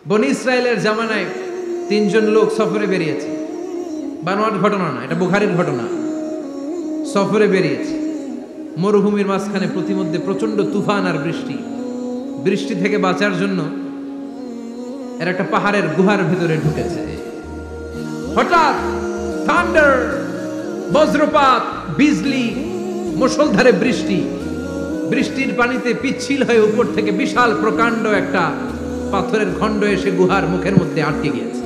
বনি ইসরায়েলের জামানায় 3 জন লোক সফরে বেরিয়েছে। বানোয়াট ঘটনা না, এটা বুখারীর ঘটনা। সফরে বেরিয়েছে, মরুভূমির মাঝখানে প্রতিমধ্যে প্রচন্ড তুফান আর বৃষ্টি। বৃষ্টি থেকে বাঁচার জন্য এর একটা পাহাড়ের গুহার ভিতরে ঢুকেছে। হঠাৎ থান্ডার, বজ্রপাত, বিজলি, মুষলধারে বৃষ্টি। বৃষ্টির পানিতে পিচ্ছিল হয়ে উপর থেকে বিশাল প্রকাণ্ড একটা পাথরের খণ্ড এসে গুহার মুখের মধ্যে আটকে গিয়েছে।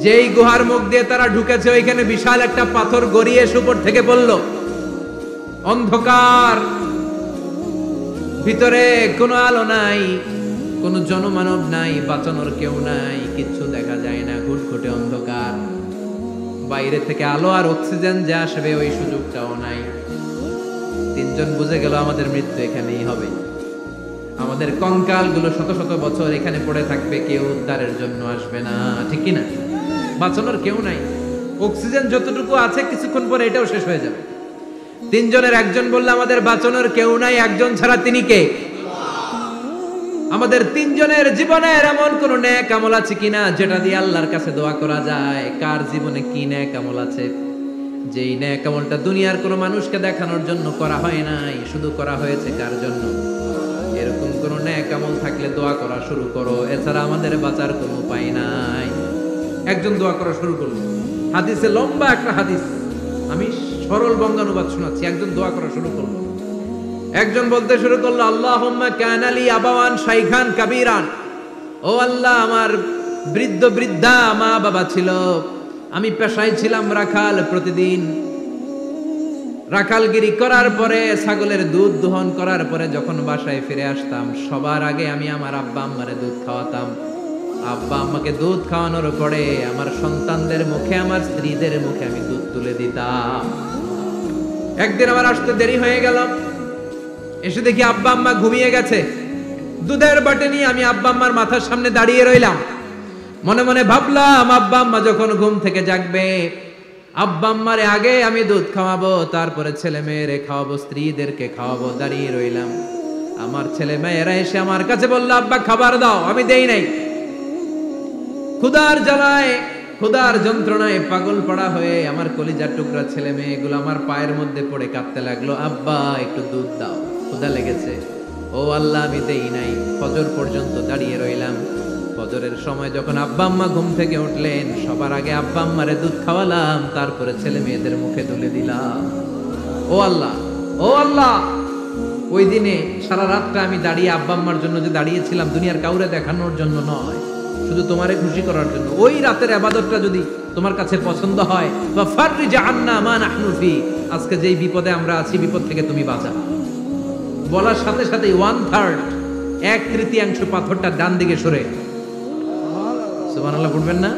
যেই গুহার মুখ দিয়ে তারা ঢুকেছে, ওইখানে বিশাল একটা পাথর গড়িয়ে এসে উপর থেকে পড়ল। অন্ধকার, ভিতরে কোনো আলো নাই, কোনো জনমানব নাই, বাঁচানোর কেউ নাই, কিচ্ছু দেখা যায় না, ঘুটঘুটে অন্ধকার। বাইরে থেকে আলো আর অক্সিজেন যে আসবে ওই সুযোগটাও নাই। 3 জন বুঝে গেল আমাদের মৃত্যু এখানেই হবে, আমাদের কঙ্কাল গুলো শত শত বছর এখানে পড়ে থাকবে, কেউ উদ্ধারের জন্য আসবে না। ঠিক কিনা? বাঁচানোর কেউ নাই, অক্সিজেন যতটুকু আছে কিছুক্ষণ পরে এটাও শেষ হয়ে যাবে। 3 জনের একজন বলল আমাদের বাঁচানোর কেউ নাই, একজন ছাড়া তিনি কে? আমাদের 3 জনের জীবনের এমন কোন নেক আমল আছে কিনা যেটা দিয়ে আল্লাহর কাছে দোয়া করা যায়? কার জীবনে কি নেক আমল আছে যেই নেক আমলটা দুনিয়ার কোনো মানুষকে দেখানোর জন্য করা হয় নাই, শুধু করা হয়েছে কার জন্য? এরকম কোন নেক আমল থাকলে দোয়া করা শুরু করো, এছাড়া আমাদের বাঁচার কোনো উপায় নাই। একজন দোয়া করা শুরু করলো। হাদিসে লম্বা একটা হাদিস, আমি সরল বঙ্গানুবাদ শোনাচ্ছি। একজন দোয়া করা শুরু করলো। একজন বলতে শুরু করলো, আল্লাহুম্মা কানা লি আবাওয়ান শাইখান কাবীরান। ও আল্লাহ, আমার বৃদ্ধ বৃদ্ধা মা বাবা ছিল, আমি পেশায় ছিলাম রাখাল। প্রতিদিন রাখালগিরি করার পরে, ছাগলের দুধ দোহন করার পরে যখন বাসায় ফিরে আসতাম, সবার আগে আমি আমার আব্বা আম্মারে দুধ খাওয়াতাম। আব্বা আম্মাকে দুধ খাওয়ানোর পরে আমার সন্তানদের মুখে, আমার স্ত্রীদের মুখে আমি দুধ তুলে দিতাম। একদিন আমার আসতে দেরি হয়ে গেল, এসে দেখি আব্বা আম্মা ঘুমিয়ে গেছে। দুধের বাটি নিয়ে আমি আব্বা আম্মার মাথার সামনে দাঁড়িয়ে রইলাম। মনে মনে ভাবলাম, আব্বা আম্মা যখন ঘুম থেকে জাগবে, আব্বা আম্মারে আগে আমি দুধ খাওয়াবো, তারপরে ছেলে মেয়েরে খাওয়াবো, স্ত্রীদেরকে খাওয়াবো। দাঁড়িয়ে রইলাম। আমার ছেলে মেয়েরা এসে আমার কাছে বলল, আব্বা খাবার দাও। আমি দেই নাই। ক্ষুধার জ্বালায়, ক্ষুধার যন্ত্রণায় পাগল পড়া হয়ে আমার কলিজার টুকরা ছেলে মেয়েগুলো আমার পায়ের মধ্যে পড়ে কাঁদতে লাগলো, আব্বা একটু দুধ দাও, ক্ষুধা লেগেছে। ও আল্লাহ, আমি দেই নাই। ফজর পর্যন্ত দাঁড়িয়ে রইলাম। ফজরের সময় যখন আব্বা আম্মা ঘুম থেকে উঠলেন, সবার আগে আব্বা আম্মারে দুধ খাওয়ালাম, তারপরে ছেলে মেয়েদের মুখে তুলে দিলাম। ও আল্লাহ, ও আল্লাহ, ওই দিনে সারা রাতটা আমি দাঁড়িয়ে আব্বা আম্মার জন্য যে দাঁড়িয়েছিলাম, দুনিয়ার কাউরে দেখানোর জন্য নয়, শুধু তোমারে খুশি করার জন্য। ওই রাতের ইবাদতটা যদি তোমার কাছে পছন্দ হয়, বা ফাররিজ আন্না মা নাহনু ফি, আজকে যেই বিপদে আমরা আছি, বিপদ থেকে তুমি বাঁচাও। বলার সাথে সাথে 1/3, 1/3 পাথরটা ডান দিকে সরে। সুবহানাল্লাহ পড়বেন না?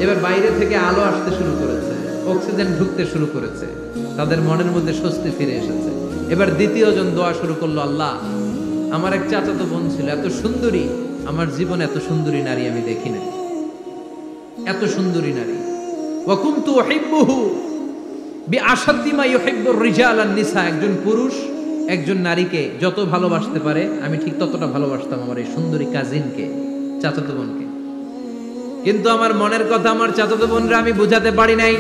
এবার বাইরে থেকে আলো আসতে শুরু করেছে, অক্সিজেন ঢুকতে শুরু করেছে, তাদের মনের মধ্যে স্বস্তি ফিরে এসেছে। এবার দ্বিতীয় জন দোয়া শুরু করলো, আল্লাহ, আমার এক চাচাতো বোন ছিল, এত সুন্দরী, আমার জীবনে এত সুন্দরী নারী আমি দেখি নাই, এত সুন্দরী নারী। ওয়া কুনতু উহিব্বুহু বিআশাদ্দি মা ইউহিব্বুর রিজাল আন নিসা। একজন পুরুষ একজন নারীকে যত ভালোবাসতে পারে, আমি ঠিক ততটা ভালোবাসতাম আমার এই সুন্দরী কাজিনকে, চাচাতো বোনকে। কিন্তু আমার মনের কথা আমার চাচাতো বোনরা আমি বুঝাতে পারি নাই।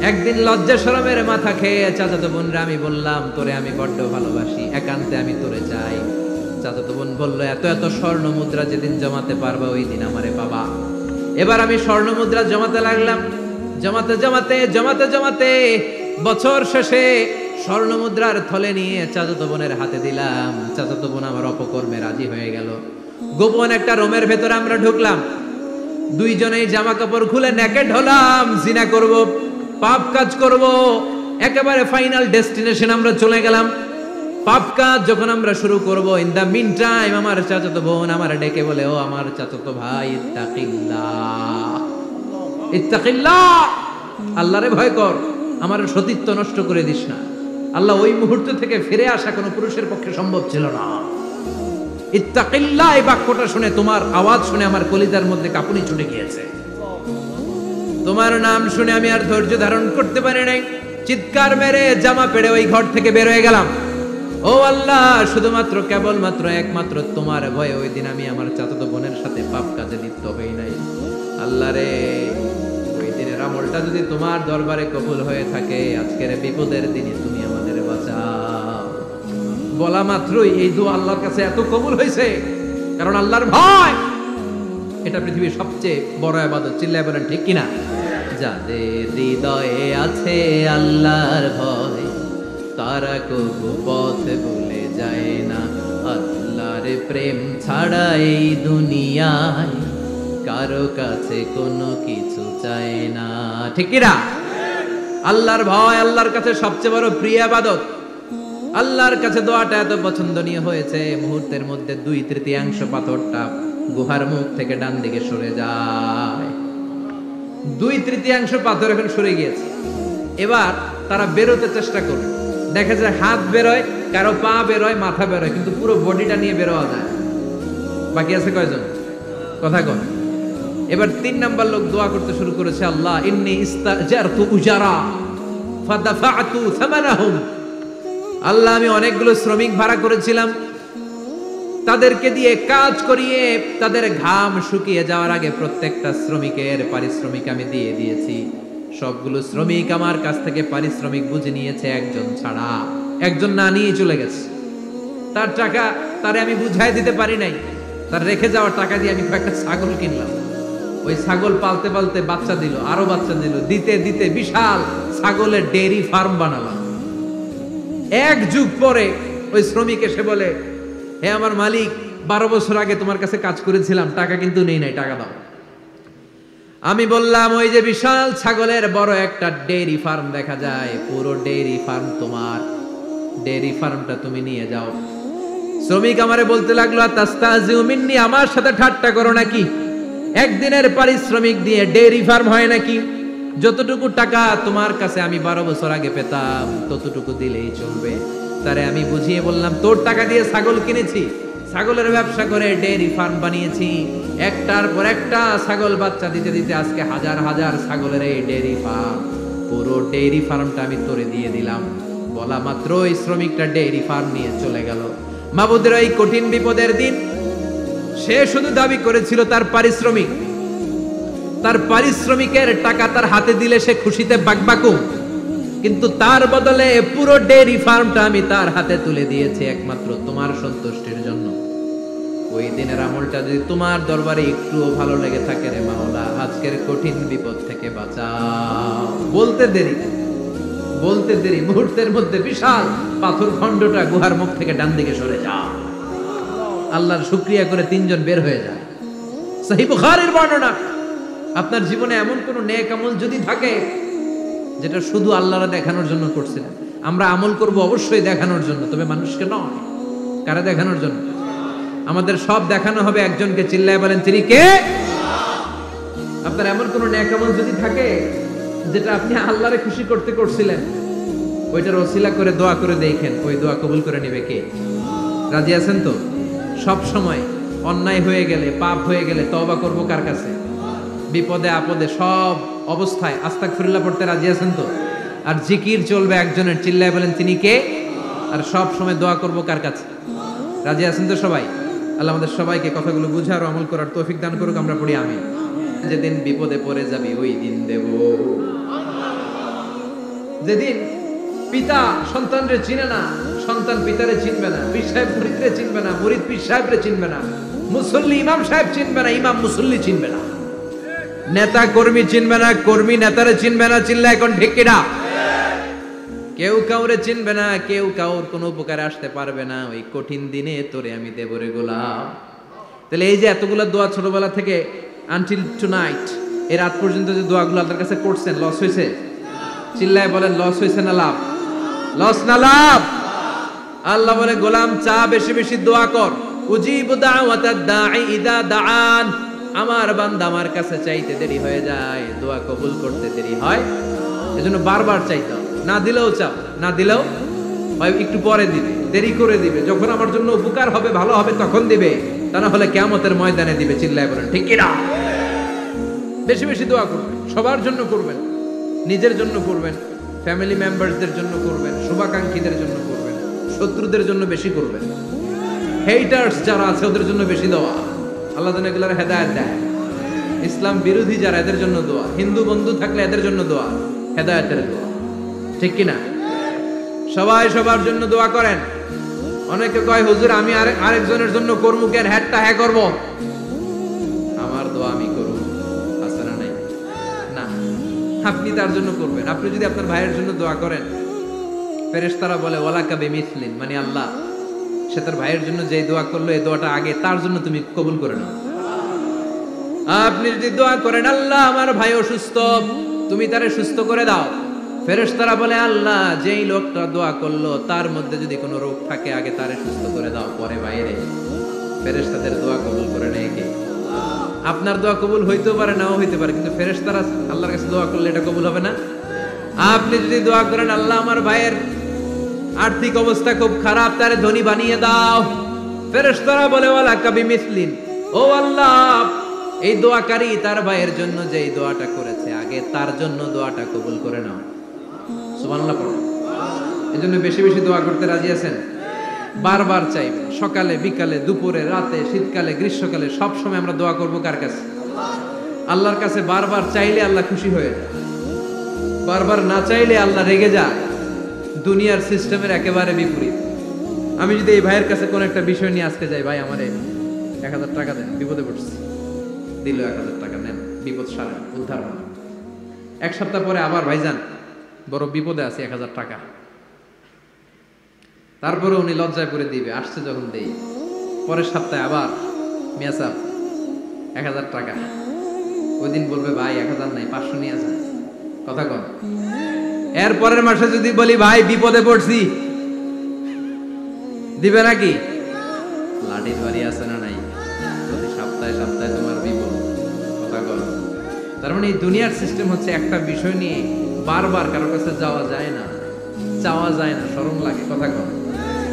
একদিন লজ্জা শরমের মাথা খেয়ে চাচাতো বোনরা আমি বললাম, তোরে আমি বড্ড ভালোবাসি, একান্তে আমি তোরে চাই। চাচাতো বোন বলল, এত এত স্বর্ণ মুদ্রা যেদিন জমাতে পারবা ওই দিন আমারে বাবা। এবার আমি স্বর্ণ মুদ্রা জমাতে লাগলাম। জমাতে জমাতে জমাতে জমাতে বছর শেষে স্বর্ণ মুদ্রার থলে নিয়ে চাচাতো বোনের হাতে দিলাম। চাচাতো বোন আমার অপকর্মে রাজি হয়ে গেল। গোপন একটা রুমের ভেতরে আমরা ঢুকলাম, দুইজনেই জামা কাপড় খুলে নেকেড হলাম। জিনা করব, পাপ কাজ করব, একেবারে ফাইনাল ডেস্টিনেশন আমরা চলে গেলাম। পাপ কাজ যখন আমরা শুরু করব, ইন দা মিন টাইম আমার চাচাতো বোন আমার ডেকে বলে, ও আমার চাচাতো ভাই, ইত্তাকিল্লাহ, ইত্তাকিল্লাহ, আল্লাহরে ভয় কর, আমার সতীত্ব নষ্ট করে দিস না। আল্লাহ ওই মুহূর্ত থেকে ফিরে আসা কোনো পুরুষের পক্ষে সম্ভব ছিল না। ইত্তাকিল্লাহ, এই বাক্যটা শুনে, তোমার আওয়াজ শুনে আমার কলিজার মধ্যে কাঁপুনি ছুটে গিয়েছে। তোমার নাম শুনে আমি আর ধৈর্য ধারণ করতে পারি নাই। চিৎকার মেরে জামা পেড়ে ওই ঘর থেকে বের হয়ে গেলাম। ও আল্লাহ, শুধুমাত্র কেবলমাত্র একমাত্র তোমার ভয়ে ওই দিন আমি আমার চাচাতো বোনের সাথে পাপ কাজে লিপ্ত হই নাই। আল্লাহ রে, ওই দিনের আমলটা যদি তোমার দরবারে কবুল হয়ে থাকে, আজকের বিপদের দিনে তুমি আমাদের বাঁচাও। বলা মাত্রই এই দোয়া আল্লাহর কাছে এত কবুল হয়েছে, কারণ আল্লাহর ভয় এটা পৃথিবীর সবচেয়ে বড় ইবাদত। চিল্লায় বলেন ঠিক কিনা? যাদের হৃদয়ে আছে আল্লাহর ভয়, তারা কবু পথ ভুলে যায় না। আল্লাহর প্রেম ছাড়া এই দুনিয়ায় কারো কাছে কোনো কিছু চায় না। ঠিক কিনা? আল্লাহর ভয় আল্লাহর কাছে সবচেয়ে বড় প্রিয় ইবাদত। আল্লাহর কাছে দোয়াটা এত পছন্দনীয় হয়েছে, মুহূর্তের মধ্যে 2/3 পাথরটা গুহার মুখ থেকে ডান দিকে সরে যায়। 2/3 পাথর এখন সরে গিয়েছে। এবার তারা বেরোতে চেষ্টা করবে, দেখা যায় হাত বেরোয়, কারো পা বেরোয়, মাথা বেরোয়, কিন্তু পুরো বডিটা নিয়ে বেরোয়া যায়। বাকি আছে কয়জন? কথা কন। এবার 3 নাম্বার লোক দোয়া করতে শুরু করেছে, আল্লাহ ইন্নী ইস্তাজারতু উজারা ফাদাফাতু সামানাহুম। আল্লাহ, আমি অনেকগুলো শ্রমিক ভাড়া করেছিলাম, তাদেরকে দিয়ে কাজ করিয়ে তাদের ঘাম শুকিয়ে যাওয়ার আগে প্রত্যেকটা শ্রমিকের পারিশ্রমিক আমি দিয়ে দিয়েছি। সবগুলো শ্রমিক আমার কাছ থেকে পারিশ্রমিক বুঝে নিয়েছে, একজন ছাড়া। একজন না নিয়ে চলে গেছে। তার টাকা তারে আমি বুঝাই দিতে পারি নাই। তার রেখে যাওয়ার টাকা দিয়ে আমি একটা ছাগল কিনলাম। ওই ছাগল পালতে পালতে বাচ্চা দিল, আরো বাচ্চা দিল, দিতে দিতে বিশাল ছাগলের ডেইরি ফার্ম বানালাম। 1 যুগ পরে ওই শ্রমিক এসে বলে, হে আমার মালিক, 12 বছর আগে তোমার কাছে কাজ করেছিলাম, টাকা কিন্তু নেই নাই, টাকা দাও। আমি বললাম, ওই যে বিশাল ছাগলের বড় একটা ডেইরি ফার্ম দেখা যায়, পুরো ডেইরি ফার্ম তোমার, ডেইরি ফার্মটা তুমি নিয়ে যাও। শ্রমিক আমারে বলতে লাগলো, তাস্তাজিউ মিন্নি, আমার সাথে ঠাট্টা করো নাকি? একদিনের পারিশ্রমিক দিয়ে ডেইরি ফার্ম হয় নাকি? যতটুকু টাকা তোমার কাছে আমি 12 বছর আগে পেতাম, ততটুকু দিলেই চলবে। তারে আমি বুঝিয়ে বললাম, তোর টাকা দিয়ে ছাগল কিনেছি, ছাগলের ব্যবসা করে ডেইরি ফার্ম বানিয়েছি, একটার পর একটা ছাগল বাচ্চা দিতে দিতে আজকে হাজার হাজার ছাগলের এই ডেইরি ফার্ম, পুরো ডেইরি ফার্মটা আমি তোরে দিয়ে দিলাম। বলা মাত্র ওই শ্রমিকটা ডেইরি ফার্ম নিয়ে চলে গেল। মাবুদের এই কঠিন বিপদের দিন সে শুধু দাবি করেছিল তার পারিশ্রমিক, তার পারিশ্রমিকের টাকা তার হাতে দিলে সে খুশিতে বাকবাকুম, কিন্তু তার বদলে পুরো ডেইরি ফার্মটা আমি তার হাতে তুলে দিয়েছি একমাত্র তোমার সন্তুষ্টির জন্য। ওই দিনের আমলটা যদি তোমার দরবারে একটুও ভালো লেগে থাকে রে মাওলা, আজকের কঠিন বিপদ থেকে বাঁচাও। বলতে দেরি মুহূর্তের মধ্যে বিশাল পাথর খণ্ডটা গুহার মুখ থেকে ডান দিকে সরে যাও। আল্লাহর শুকরিয়া করে 3 জন বের হয়ে যায়। সহিহ বুখারীর বর্ণনা। আপনার জীবনে এমন কোন নেক আমল যদি থাকে যেটা শুধু আল্লাহর দেখানোর জন্য করছিলেন, আমরা আমল করব অবশ্যই দেখানোর জন্য, তবে মানুষকে নয়। কারা দেখানোর জন্য? আমাদের সব দেখানো হবে একজনকে। চিল্লায় বলেন, তিনি কে? আপনার এমন কোন নেক আমল যদি থাকে যেটা আপনি আল্লাহরে খুশি করতে করছিলেন, ওইটার ওসিলা করে দোয়া করে দেখেন, ওই দোয়া কবুল করে নেবে কে? রাজি আছেন তো? সব সময় অন্যায় হয়ে গেলে, পাপ হয়ে গেলে তওবা করব কার কাছে? বিপদে আপদে সব অবস্থায় আস্তাগফিরুল্লাহ পড়তে রাজি আছেন তো? আর জিকির চলবে একজনের। চিল্লায় বলেন, তিনি কে? আর সব সময় দোয়া করব কার কাছে? রাজি আছেন তো সবাই? আল্লাহ আমাদের সবাইকে কথাগুলো বুঝার ও আমল করার তৌফিক দান করুক। আমরা পড়ি আমিন। যেদিন বিপদে পড়ে যাবি ওই দিন দেব। যেদিন পিতা সন্তানরে চিনে না, সন্তান পিতারে চিনবে না, পীর সাহেব মুরিদরে চিনবে না, মুরিদ পীর সাহেবরে চিনবে না, মুসল্লি ইমাম সাহেব চিনবে না, ইমাম মুসল্লি চিনবে না, নেতা কর্মী চিনবে না, কর্মী নেতারে চিনবে না। চিল্লা এখন ঠিক কিনা? কেউ কাউরে চিনবে না, কেউ কাউর কোনো উপকারে আসতে পারবে না। ওই কঠিন দিনে তোরে আমি দেব রে গোলাম। তাহলে এই যে এতগুলো দোয়া ছোটবেলা থেকে আনটিল টুনাইট, এই রাত পর্যন্ত যে দোয়াগুলো আল্লাহর কাছে করছেন, লস হয়েছে? চিল্লায় বলেন, লস হয়েছে না লাভ? লস না লাভ? আল্লাহ বলে, গোলাম চা বেশি বেশি দোয়া কর। উজিবু দাওয়াতাদ দাঈ ইদা দাআন। আমার বান্দা আমার কাছে চাইতে দেরি হয়ে যায়, দোয়া কবুল করতে দেরি হয়, এজন্য বারবার চাইতে হবে। না দিলেও চাও, না দিলেও হয় একটু পরে দিবে, দেরি করে দিবে। যখন আমার জন্য উপকার হবে, ভালো হবে, তখন দিবে, তা না হলে কিয়ামতের ময়দানে দিবে। চিল্লায় বলেন ঠিক কি না? বেশি বেশি দোয়া করবেন, সবার জন্য করবেন, নিজের জন্য করবেন, ফ্যামিলি মেম্বারসদের জন্য করবেন, শুভাকাঙ্ক্ষীদের জন্য করবেন, শত্রুদের জন্য বেশি করবেন, হেটার্স যারা আছে ওদের জন্য বেশি দোয়া। আল্লাহ যেন এগুলোর হেদায়েত দেয়। ইসলাম বিরোধী যারা এদের জন্য দোয়া, হিন্দু বন্ধু থাকলে এদের জন্য দোয়া, হেদায়েতের দোয়া, ঠিক কিনা? সবাই সবার জন্য দোয়া করেন। অনেকে কয় হুজুর আমি আরেকজনের জন্য করবো কেন, হ্যাটটা হ্যাঁ করবো, আমার দোয়া আমি করব, আছে না নাই? না, আপনি তার জন্য করবেন। আপনি যদি আপনার ভাইয়ের জন্য দোয়া করেন, ফেরেশতারা বলে ওয়ালাকা বিমিসলিন, মানে আল্লাহ সে তার ভাইয়ের জন্য যে দোয়া করলো এই দোয়াটা আগে তার জন্য তুমি কবুল করে নাও। আপনি যদি দোয়া করেন আল্লাহ আমার ভাই অসুস্থ, তুমি তারে সুস্থ করে দাও, ফেরেশতারা বলে আল্লাহ যেই লোকটা দোয়া করলো তার মধ্যে যদি কোনো রোগ থাকে আগে তারে সুস্থ করে দাও, পরে বাইরে। ফেরেশতাদের দোয়া কবুল করে নেয় কে? আপনার দোয়া কবুল হইতেও পারে নাও হইতে পারে, কিন্তু ফেরেশতারা আল্লাহর কাছে দোয়া করলে এটা কবুল হবে না। আপনি যদি দোয়া করেন আল্লাহ আমার ভাইয়ের আর্থিক অবস্থা খুব খারাপ, তারে ধনী বানিয়ে দাও, ফেরেশতারা বলে ওয়ালাকা বিমিসলিন, ও আল্লাহ এই দোয়াকারী তার ভাইয়ের জন্য যে এই দোয়াটা করেছে আগে তার জন্য দোয়াটা কবুল করে নাও। সুবহানাল্লাহ পড়ো। এজন্য বেশি বেশি দোয়া করতে রাজি আছেন? বারবার চাইবেন, সকালে বিকালে দুপুরে রাতে শীতকালে গ্রীষ্মকালে সব সময় আমরা দোয়া করব কার কাছে? আল্লাহর কাছে। বারবার চাইলে আল্লাহ খুশি হয়ে যায়, বারবার না চাইলে আল্লাহ রেগে যায়। দুনিয়ার সিস্টেমের একেবারে বিপরীত। আমি যদি এই ভাইয়ের কাছে কোন একটা বিষয় নিয়ে আজকে যাই, ভাই আমারে 1000 টাকা দেন, বিপদে পড়ছি, দিল 1000 টাকা, নেন বিপদ সারেন, উদ্ধার হন। এক সপ্তাহ পরে আবার ভাইজান বড় বিপদে আছে, 1000 টাকা। তারপরে উনি লজ্জায় পড়ে দিবে, আসছে যখন দেই। পরের সপ্তাহে আবার মিয়া সাহেব 1000 টাকা। ওই দিন বলবে ভাই 1000 নাই, 500 নিয়ে আসেন, কথা কন। এর পরের মাসে যদি বলি ভাই বিপদে পড়ছি, দিবে নাকি? লাঠি ধরি আছে না নাই? প্রতি সপ্তাহে সপ্তাহে তোমার বিপদ, কথা কন। তার মানে এই দুনিয়ার সিস্টেম হচ্ছে একটা বিষয় নিয়ে বারবার কারো কাছে যাওয়া যায় না, চাওয়া যায় না, শরম লাগে, কথা কন।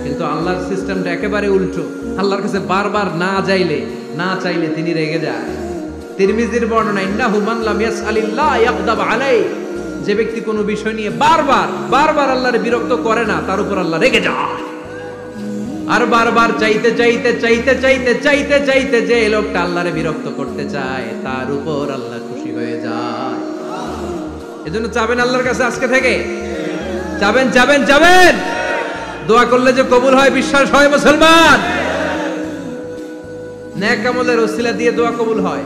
কিন্তু আল্লাহর সিস্টেমটা একেবারে উল্টো। আল্লাহর কাছে বারবার না চাইলে তিনি রেগে যায়। তিরমিজির বর্ণনা, ইন্নাহু মান লাম ইয়াসআলিল্লাহ ইয়াগদাব আলাইহি, যে ব্যক্তি কোনো বিষয় নিয়ে বারবার আল্লাহর বিরক্ত করে না তার উপর আল্লাহ রেগে যায়। আর বারবার চাইতে যে লোকটা আল্লাহরে বিরক্ত করতে চায় তার উপর আল্লাহ খুশি হয়ে যায়। এজন্য চাবেন আল্লাহর কাছে আজকে থেকে, চাবেন দোয়া করলে যে কবুল হয় বিশ্বাস হয় মুসলমান। নেক আমলের ওসিলা দিয়ে দোয়া কবুল হয়।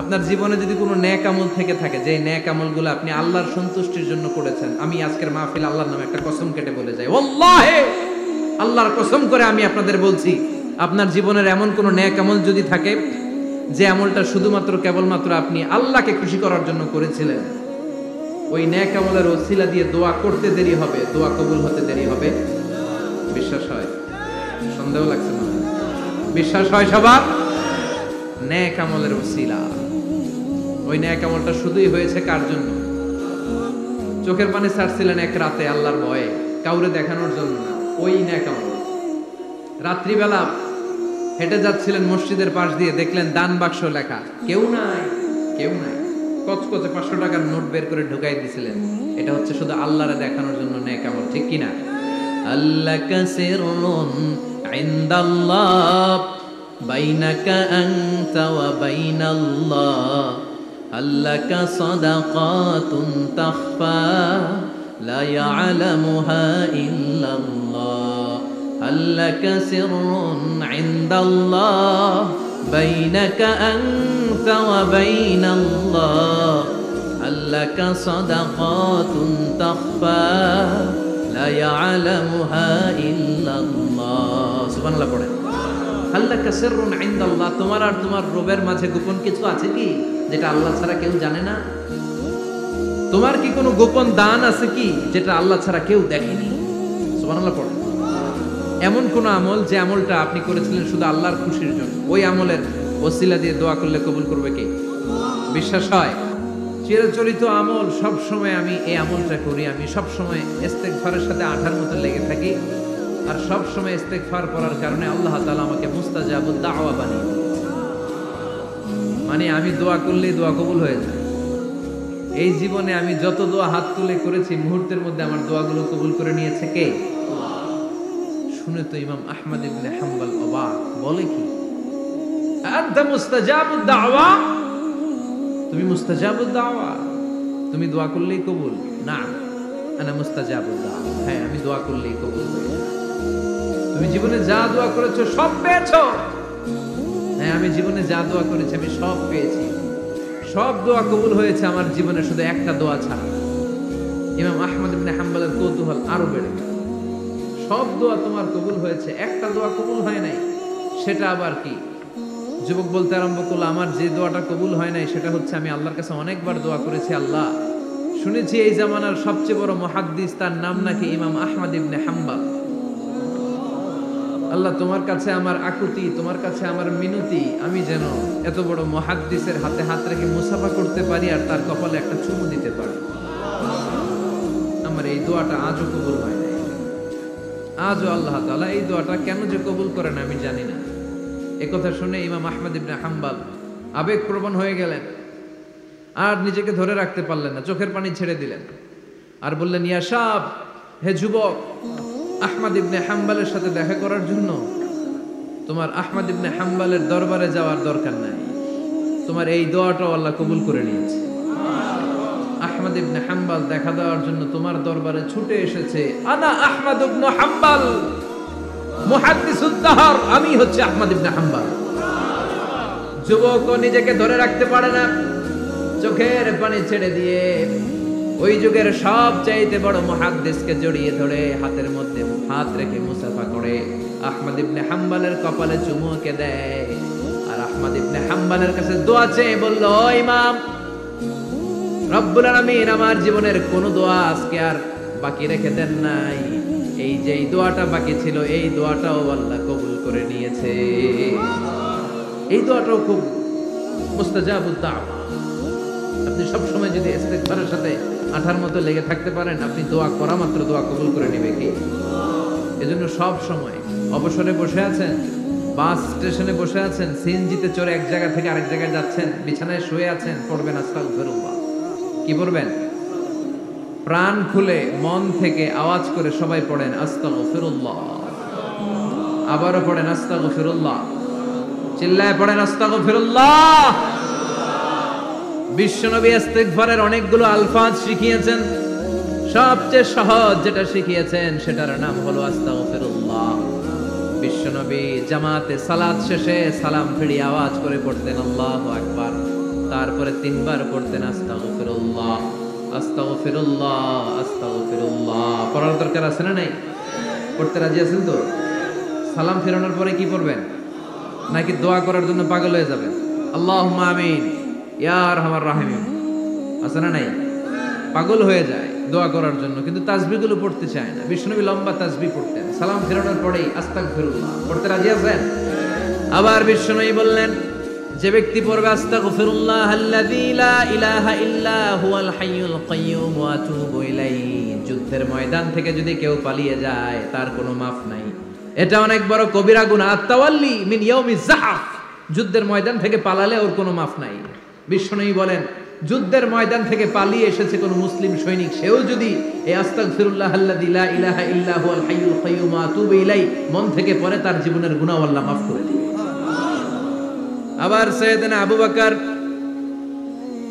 আপনার জীবনে যদি কোনো নেক আমল থেকে থাকে, যে নেক আমলগুলো আপনি আল্লাহর সন্তুষ্টির জন্য করেছেন, আমি আজকের মাহফিল আল্লাহর নামে একটা কসম কেটে বলে যাই, ওয়াল্লাহি আল্লাহর কসম করে আমি আপনাদের বলছি, আপনার জীবনের এমন কোন নেক আমল যদি থাকে যে আমলটা শুধুমাত্র কেবলমাত্র আপনি আল্লাহকে খুশি করার জন্য করেছিলেন, ওই নেক আমলের ওসিলা দিয়ে দোয়া করতে দেরি হবে, দোয়া কবুল হতে দেরি হবে। বিশ্বাস হয়? সন্দেহ লাগছে না? বিশ্বাস হয় সবার? নেক আমলের ওসিলা, ওই নেক আমলটা শুধুই হয়েছে কার জন্য? চোখের পানি ছাড়ছিলেন এক রাতে আল্লাহর ভয়ে, কাউরে দেখানোর জন্য না, ওই নেক আমল। রাত্রিবেলা হেঁটে যাচ্ছিলেন মসজিদের পাশ দিয়ে, দেখলেন দান বাক্স লেখা, কেউ নাই, কচকচে 500 টাকার নোট বের করে ঢুকাই দিছিলেন। এটা হচ্ছে শুধু আল্লাহরে দেখানোর জন্য নেক আমল, ঠিক কিনা? আল্লাকা সিররুন ইনদাল্লাহ বাইনাকা আনতা ওয়া বাইনাল্লাহ, আল্লাকা সাদাকাতুন তাখফা লা ইয়ালামুহা ইল্লাল্লাহ, আল্লাকা সিররুন ইনদাল্লাহ বাইনাকা আনতা ওয়া বাইনাল্লাহ, আল্লাকা সাদাকাতুন তাখফা লা ইয়ালামুহা ইল্লাল্লাহ। সুবহানাল্লাহ পড়ে। আল্লাকা সিররুন ইনদাল্লাহ, তোমার আর তোমার রবের মাঝে গোপন কিছু আছে কি যেটা আল্লাহ ছাড়া কেউ জানে না? তোমার কি কোনো গোপন দান আছে কি যেটা আল্লাহ ছাড়া কেউ দেখেনি? সুবহানাল্লাহ পড়ে। এমন কোন আমল যে আমলটা আপনি করেছিলেন শুধু আল্লাহর খুশির জন্য, ওই আমলের ওসিলা দিয়ে দোয়া করলে কবুল করবে কে? বিশ্বাস হয়? চিরাচরিত আমল, সব সময় আমি এই আমলটা করি, আমি সব সময় ইস্তেগফারের সাথে আঠার মতো লেগে থাকি, আর সব সময় ইস্তেগফার করার কারণে আল্লাহ তাআলা আমাকে মুস্তাজাবুদ দাওয়া বানিয়ে দিয়েছেন। মানে আমি দোয়া করলেই দোয়া কবুল হয়ে যায়। এই জীবনে আমি যত দোয়া হাত তুলে করেছি, মুহূর্তের মধ্যে আমার দোয়াগুলো কবুল করে নিয়েছে কে? শুনে তো ইমাম আহমদ ইবনে হাম্বল অবাক, বলে কি আনতা মুস্তাজাবুদ দাওয়া, তুমি মুস্তাজাবুদ দাওয়া, তুমি দোয়া করলেই কবুল? না, আনা মুস্তাজাবুদ দাওয়া, হ্যাঁ আমি দোয়া করলেই কবুল হয়ে যায়। তুমি জীবনে যা দোয়া করেছো সব পেয়েছো? হ্যাঁ আমি জীবনে যা দোয়া করেছি আমি সব পেয়েছি, সব দোয়া কবুল হয়েছে আমার জীবনে, শুধু একটা দোয়া ছাড়া। ইমাম আহমদ ইবনে হাম্বলের কৌতূহল আরো বেড়ে গেল, সব দোয়া তোমার কবুল হয়েছে, একটা দোয়া কবুল হয় নাই, সেটা আবার কি? যুবক বলতে আরম্ভ করলো, আমার যে দোয়াটা কবুল হয় নাই সেটা হচ্ছে আমি আল্লাহর কাছে অনেকবার দোয়া করেছি, আল্লাহ শুনেছি এই জামানার সবচেয়ে বড় মুহাদ্দিস, তার নাম নাকি ইমাম আহমদ ইবনে হাম্বল। আল্লাহ তোমার কাছে আমার আকুতি, তোমার কাছে আমার মিনতি, আমি যেন এত বড় মুহাদ্দিসের হাতে হাত রেখে মুসাফা করতে পারি আর তার কপালে একটা চুমু দিতে পারি। আমার এই দোয়াটা আজও কবুল হয় নাই, আজও আল্লাহ তাআলা এই দোয়াটা কেন যে কবুল করেন আমি জানি না। একথা শুনে ইমাম আহমদ ইবনে হাম্বল আবেগপ্রবণ হয়ে গেলেন, আর নিজেকে ধরে রাখতে পারলেন না, চোখের পানি ছেড়ে দিলেন আর বললেন, ইয়া শাব, হে যুবক, আহমদ ইবনে হাম্বলের সাথে দেখা করার জন্য তোমার আহমদ ইবনে হাম্বলের দরবারে যাওয়ার দরকার নাই, তোমার এই দোয়াটাও আল্লাহ কবুল করে নিয়েছে। আহমদ ইবনে হাম্বল দেখা দেওয়ার জন্য তোমার দরবারে ছুটে এসেছে। আনা আহমদ ইবনে হাম্বল মুহাদ্দিসুদ দাহর, আমি হচ্ছে আহমদ ইবনে হাম্বল। যুবক নিজেকে ধরে রাখতে পারে না, চোখের পানি ছেড়ে দিয়ে ওই যুগের সবচাইতে বড় মুহাদ্দিসকে জড়িয়ে ধরে হাতের মধ্যে হাত রেখে মুসাফা করে আহমদ ইবনে হাম্বলের কপালে চুমুকে দেয়, আর আহমদ ইবনে হাম্বলের কাছে দোয়া চেয়ে বলল, ও ইমাম, রব্বুল আলামিন আমার জীবনের কোন দোয়া আজকে আর বাকি রেখে দেন নাই, এই যে এই দোয়াটা বাকি ছিল এই দোয়াটাও আল্লাহ কবুল করে নিয়েছে। এই দোয়াটাও খুব মুস্তাজাবুদ দাওয়া। আপনি সবসময় যদি ইস্তেগফারের সাথে আঠার মতো লেগে থাকতে পারেন, আপনি দোয়া করা মাত্র দোয়া কবুল করে নেবে কি? এজন্য সব সময় অবসরে বসে আছেন, বাস স্টেশনে বসে আছেন, সিএনজিতে চড়ে এক জায়গা থেকে আরেক জায়গায় যাচ্ছেন, বিছানায় শুয়ে আছেন, পড়বেন আস্তাগফিরুল্লাহ। কি পড়বেন? প্রাণ খুলে মন থেকে আওয়াজ করে সবাই পড়েন আস্তাগফিরুল্লাহ, আবারও পড়েন আস্তাগফিরুল্লাহ, চিল্লায় পড়েন আস্তাগফিরুল্লাহ। বিশ্বনবী ইস্তিগফারের অনেকগুলো আলফাজ শিখিয়েছেন, সবচেয়ে সহজ যেটা শিখিয়েছেন সেটার নাম হলো আস্তাগফিরুল্লাহ। বিশ্বনবী জামাতে সালাত শেষে সালাম ফিরিয়ে আওয়াজ করে পড়তেন আল্লাহু আকবার, তারপরে 3 বার পড়তেন আস্তাগফিরুল্লাহ, আস্তাগফিরুল্লাহ, আস্তাগফিরুল্লাহ। পড়ার দরকার আছে না নাই? পড়তে রাজি আছেন তো? সালাম ফেরানোর পরে কি পড়বেন? নাকি দোয়া করার জন্য পাগল হয়ে যাবেন? আল্লাহুম্মা আমিন ইয়া আরহামার রাহিমিন, আছে না নাই? পাগল হয়ে যায় দোয়া করার জন্য, কিন্তু তাসবিহগুলো পড়তে চায় না। বিষ্ণুনবী লম্বা তাসবিহ পড়তেন, সালাম ফেরানোর পরেই আস্তাগফিরুল্লাহ পড়তে রাজি আছেন? আবার বিষ্ণুনবী বললেন, যে ব্যক্তি পড়বে আস্তাগফিরুল্লাহ আল্লাযী লা ইলাহা ইল্লা হুয়াল হাইয়ুল কাইয়্যুম ওয়া আতুবু ইলাইহি, যুদ্ধের ময়দান থেকে যদি কেউ পালিয়ে যায় তার কোনো মাফ নাই। এটা অনেক বড় কবিরা গুনাহ, আত-তাওয়াল্লি মিন ইয়াউমিজ যাহফ, যুদ্ধের ময়দান থেকে পালালে ওর কোনো মাফ নাই। বিষ্ণুনবী বলেন, যুদ্ধের ময়দান থেকে পালিয়ে এসেছে কোন মুসলিম সৈনিক, সেও যদি এই আস্তাগফিরুল্লাহ আল্লাযী লা ইলাহা ইল্লা হুয়াল হাইয়ুল কাইয়্যুম ওয়া আতুবু ইলাইহি মন থেকে পড়ে, তার জীবনের গুনাহ আল্লাহ মাফ করে দিবেন। আবার সাইয়েদনা আবু বকর,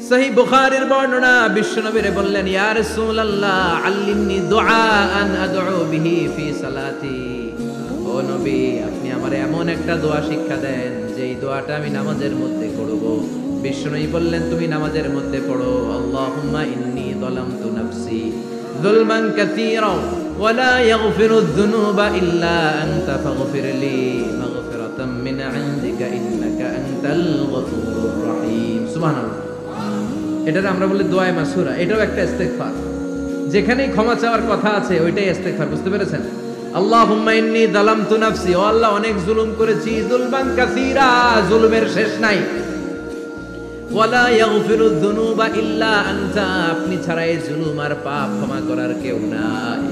সহিহ বুখারীর বর্ণনা, বিশ্বনবীরে বললেন, ইয়া রাসূলুল্লাহ আল্লিমনি দুআআন আদউ বিহি ফি সালাতি, ও নবী আপনি আমারে এমন একটা দোয়া শিক্ষা দেন যেই দোয়াটা আমি নামাজের মধ্যে করব। বিশ্বনবী বললেন, তুমি নামাজের মধ্যে পড়ো, আল্লাহুম্মা ইন্নী যালামতু নাফসি যুলমান কাসীরা ওয়া লা ইয়াগফিরুয যুনুবা ইল্লা আনতা ফাগফিরলি মাগফিরাতাম মিন ইনদিকা ইন্নাকা আনতাল গফুরুর রহিম। সুবহানাল্লাহ। এটার আমরা বলি দোয়ায়ে মাসুরা, এটাও একটা ইস্তিগফার। যেখানেই ক্ষমা চাওয়ার কথা আছে ওইটাই ইস্তিগফার, বুঝতে পেরেছেন? আল্লাহুম্মা ইন্নী যালামতু নাফসি, ও আল্লাহ অনেক জুলুম করেছি, যুলমান কাসীরা, জুলুমের শেষ নাই, ওয়ালা ইয়াগফিরুয যুনুবা ইল্লা আনতা, আপনি ছাড়া এই জুলুম আর পাপ ক্ষমা করার কেউ নাই।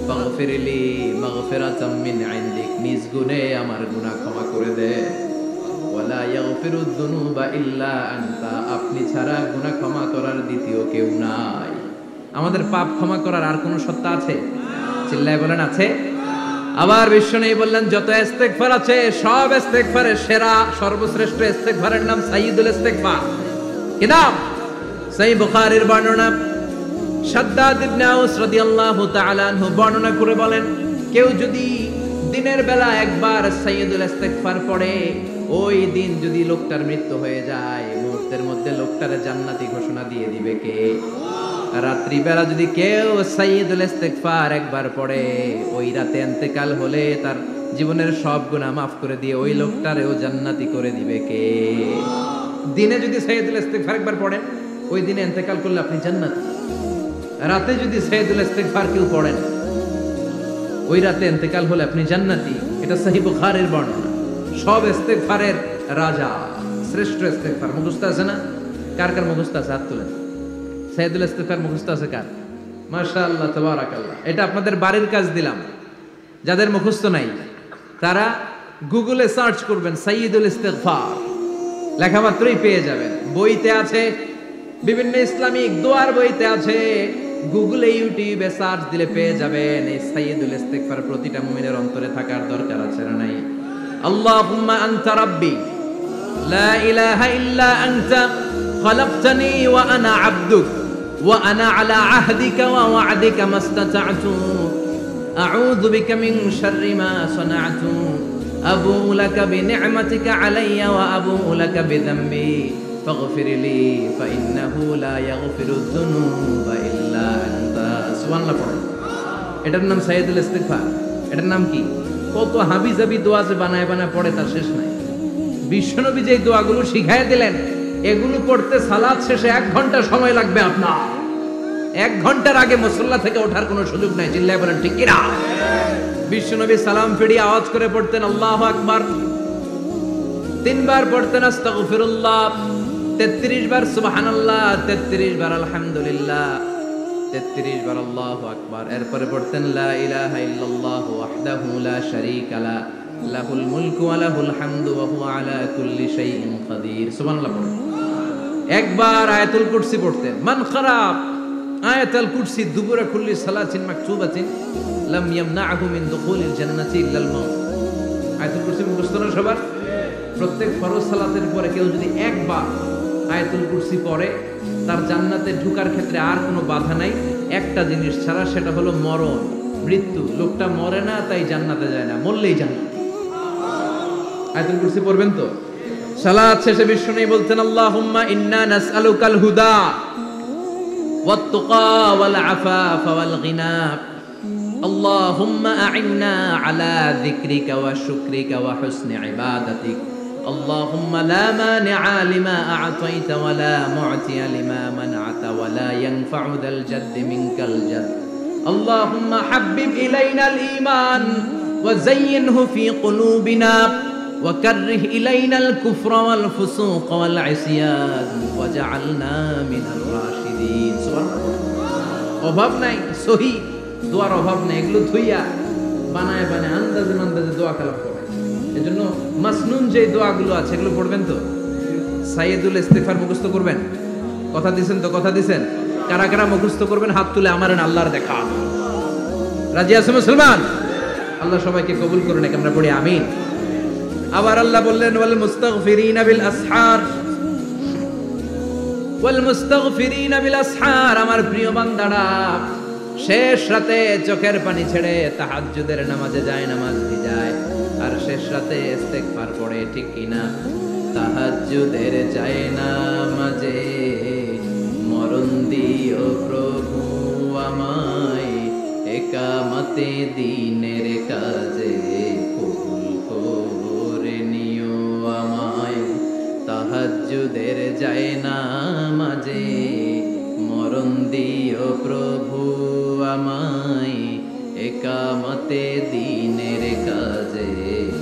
ফাগফিরলি মাগফিরাতাম মিন ইনদিক, নিজ গুণে আমার গুনাহ ক্ষমা করে দে। ওয়ালা ইয়াগফিরুয যুনুবা ইল্লা আনতা, আপনি ছাড়া গুনাহ ক্ষমা করার দ্বিতীয় কেউ নাই। আমাদের পাপ ক্ষমা করার আর কোনো সত্তা আছে? চিল্লায় বলেন আছে? আবার বিশ্বনবী বললেন যত ইস্তেগফার আছে সব ইস্তেগফারের সেরা সর্বশ্রেষ্ঠ ইস্তেগফারের নাম সাইয়্যিদুল ইস্তেগফার। কি নাম? সহিহ বুখারীর বর্ণনা, শাদ্দাদ ইবনে আউস রাদিয়াল্লাহু তাআলা আনহু বর্ণনা করে বলেন, কেউ যদি দিনের বেলা একবার সাইয়্যিদুল ইস্তেগফার পড়ে, ওই দিন যদি লোকটার মৃত্যু হয়ে যায়, মুহূর্তের মধ্যে লোকটার জান্নাতি ঘোষণা দিয়ে দিবে কে? রাত্রি বেলা যদি কেউ সাইয়্যিদুল ইস্তেগফার একবার পড়ে, ওই রাতে ইন্তেকাল হলে তার জীবনের সব গুনাহ মাফ করে দিয়ে ওই লোকটারেও জান্নাতি করে দিবে কে? দিনে যদি সাইয়্যিদুল ইস্তেগফার একবার পড়েন, ওই দিনে ইন্তেকাল করলে আপনি জান্নাতি। রাতে যদি সাইয়্যিদুল ইস্তেগফার কেউ পড়েন, ওই রাতে ইন্তেকাল হলে আপনি জান্নাতি। এটা সহিহ বুখারীর বর্ণনা। সব ইস্তেগফারের রাজা, শ্রেষ্ঠ ইস্তেগফার মুখস্থ আছে না? কার কার মুখস্থ আছে? হাত তুলেন। সাইয়্যিদুল ইস্তেগফার মুখস্থ আছে কার? মাশাআল্লাহ, তাবারাকাল্লাহ। এটা আপনাদের বাড়ির কাজ দিলাম। যাদের মুখস্থ নাই তারা গুগলে সার্চ করবেন সাইয়্যিদুল ইস্তেগফার, লেখা মাত্রই পেয়ে যাবেন। বইতে আছে, বিভিন্ন ইসলামিক দোয়ার বইতে আছে, গুগলে ইউটিউবে সার্চ দিলে পেয়ে যাবেন। এই সাইয়্যিদুল ইস্তেগফার প্রতিটা মুমিনের অন্তরে থাকার দরকার আছে না নাই? আল্লাহুম্মা আনতা রাব্বি লা ইলাহা ইল্লা আনতা খালাকতানি ওয়া আনা আবদুক ওয়া আনা আলা আহদিকা ওয়া ওয়া'দিকা মাস্তাতা'তু আউযু বিকা মিন শাররি মা সানা'তু আবুউ লাকা বিনি'মাতিকা আলাইয়া ওয়া আবুউ লাকা বিযামবি ফাগফির লি ফাইন্নাহু লা ইয়াগফিরুয যুনুবা ইল্লা আনতা। সুবহানাল্লাহ পড়ুন। এটার নাম সাইয়্যিদুল ইস্তেগফার। এটার নাম কি? কত হাবিজাবি দোয়া যে বানায় বানায় পড়ে তার শেষ নাই। বিশ্বনবী যে দোয়াগুলো শিখায় দিলেন, এগুলো পড়তে সালাত শেষে 1 ঘন্টা সময় লাগবে আপনার। 1 ঘন্টার আগে মুসল্লা থেকে ওঠার কোনো সুযোগ নাই। চিল্লায় বলেন ঠিক কিনা? বিশ্বনবী সালাম ফিরিয়ে আওয়াজ করে পড়তেন আল্লাহু আকবার, 3 বার পড়তেন আস্তাগফিরুল্লাহ, 33 বার সুবহানাল্লাহ, 33 বার আলহামদুলিল্লাহ, 33 বার আল্লাহু আকবার। এরপরে পড়তেন লা ইলাহা ইল্লাল্লাহু ওয়াহদাহু লা শারীকা লা লাহুল মুলকু ওয়া লাহুল হামদু ওয়া হুয়া আলা কুল্লি শাইইন কাদির। সুবহানাল্লাহ পড়ুন। একবার আয়াতুল কুরসি পড়তেন। মান খারাপ আয়াতুল কুরসি দুবুরা কুল্লি সালাতিন মাকতুবাতিন লাম ইয়ামনাহু মিন দুখুলিল জান্নাতি ইল্লাল মাউত। আয়াতুল কুরসি মুখস্থ না সবার? প্রত্যেক ফরজ সালাতের পরে কেউ যদি একবার আয়াতুল কুরসি পড়ে, তার জান্নাতে ঢোকার ক্ষেত্রে আর কোনো বাধা নাই, একটা জিনিস ছাড়া, সেটা হলো মরণ, মৃত্যু। লোকটা মরে না তাই জান্নাতে যায় না, মরলেই জান্নাত। আয়াতুল কুরসি পড়বেন তো? সালাত শেষে বিশ্বনবী বলতেন আল্লাহুম্মা ইন্না নাসআলুকাল হুদা ওয়াত তুকা ওয়াল আফাফা ওয়াল গিনা আল্লাহুম্মা আ'inna আলা যিকরিকা ওয়া শুকরিকা ওয়া হুসনি ইবাদাতিক আল্লাহুম্মা লা মানিআ লিমা আ'তাইতা ওয়া লা মু'তিয়া লিমা মানআতা ওয়া লা ইয়ানফা'ু যাল জাদ্দি মিনকাল জাদ আল্লাহুম্মা হাব্বিব ইলাইনাল ঈমান ওয়া যায়্যিনহু ফি কুলুবিনা ওয়া কাররিহ ইলাইনাল কুফরা ওয়াল ফুসুক ওয়াল ইসয়ান ওয়াজআলনা মিনার রাশিদিন। সুবহানাল্লাহ। অভাব নাই, সহি দোয়ার অভাব নাই। এগুলো ধুইয়া বানায় বানায় আন্দাজে আন্দাজে দোয়া কালাম করে। এজন্য মাসনুন যে দোয়াগুলো আছে এগুলো পড়বেন তো? সাইয়্যিদুল ইস্তেগফার মুখস্থ করবেন? কথা দিবেন তো? কথা দিবেন? কারা কারা মুখস্থ করবেন হাত তুলে আমার আল্লাহর দেখা। রাজি আছেন মুসলমান? আল্লাহ সবাইকে কবুল করুন। আমরা পড়ি আমিন। আবার আল্লাহ বললেন ওয়াল মুস্তাগফিরিনা বিল আসহার, ওয়াল মুস্তাগফিরিনা বিল আসহার। আমার প্রিয় বান্দারা শেষ রাতে চোখের পানি ছেড়ে তাহাজ্জুদের নামাজে যায়, নামাজ ভিজায়, আর শেষ রাতে ইস্তেগফার পড়ে, ঠিক কিনা? তাহাজ্জুদের যায় নামাজে মরণ দিও প্রভু আমায়, একামতে দিনের কাজে কবুল করে নিও আমায়। তাহাজ্জুদের যায় নামাজে মরণ দিও প্রভু আমায়, একামতে দিনের কাজে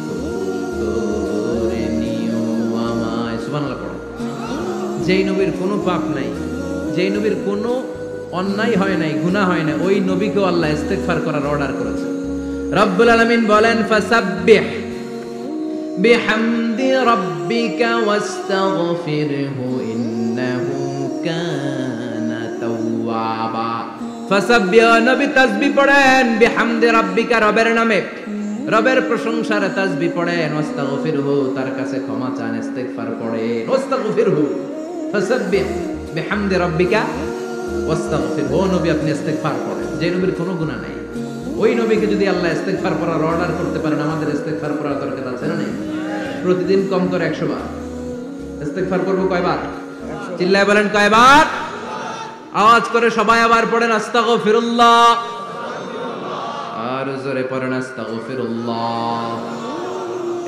কবুল করে নিও আমায়। সুবহানাল্লাহ পড়ো। যেই নবীর কোনো পাপ নাই, যেই নবীর কোনো অন্যায় হয় নাই, গুনাহ হয় না, ওই নবীকেও আল্লাহ ইস্তেগফার করার অর্ডার করেছে। রব্বুল আলামিন বলেন ফাসাব্বিহ বিহামদি রাব্বিকা ওয়াস্তাগফিরহু ইন্নাহু কানা তাওয়াবা। ফাসাব্বিহ, নবী তাসবিহ পড়েন, বিহামদি রাব্বিকা, রবের নামে, রবের প্রশংসার তাসবিহ পড়েন, ওয়াস্তাগফিরহু, তার কাছে ক্ষমা চান, ইস্তিগফার পড়েন, ওয়াস্তাগফিরহু ফাসাব্বিহ বিহামদি রাব্বিকা ওয়াস্তাগফিরহু। ও নবী আপনি ইস্তিগফার পড়েন, যে নবীর কোনো গুনাহ নাই। ওই নবীকে যদি আল্লাহ ইস্তিগফার পড়ার অর্ডার করতে পারেন, আমাদের ইস্তিগফার পড়ার দরকার আছে না? নেই? প্রতিদিন কম করে 100 বার ইস্তিগফার করব। কয়বার? চিল্লায় বলেন কয়বার? আওয়াজ করে সবাই আবার পড়েন আস্তাগফিরুল্লাহ, আর জোরে পড়েন আস্তাগফিরুল্লাহ।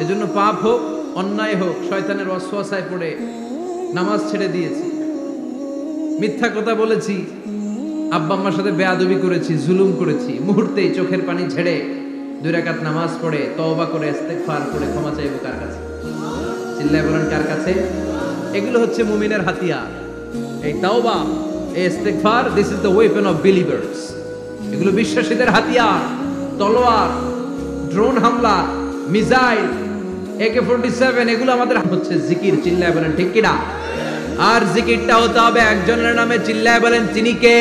এজন্য পাপ হোক, অন্যায় হোক, শয়তানের ওয়াসওয়াসায় পড়ে নামাজ ছেড়ে দিয়েছি, মিথ্যা কথা বলেছি, আব্বা আম্মার সাথে বেয়াদবি করেছি, জুলুম করেছি, মুহূর্তেই চোখের পানি ঝেড়ে 2 রাকাত নামাজ পড়ে তওবা করে ইস্তিগফার করে ক্ষমা চাইবো কার কাছে? চিল্লায় বলেন কার কাছে? এগুলো হচ্ছে মুমিনের হাতিয়ার। এই তাওবা, এই ইস্তিগফার, this is the weapon of believers. এগুলো বিশ্বাসীদের হাতিয়ার। তলোয়ার, ড্রোন হামলা, মিসাইল, AK-47, এগুলো আমাদের হচ্ছে জিকির। চিল্লায় বলেন ঠিক কিনা? আর জিকিরটা হতে হবে একজনের নামে। চিল্লায় বলেন তিনি কে?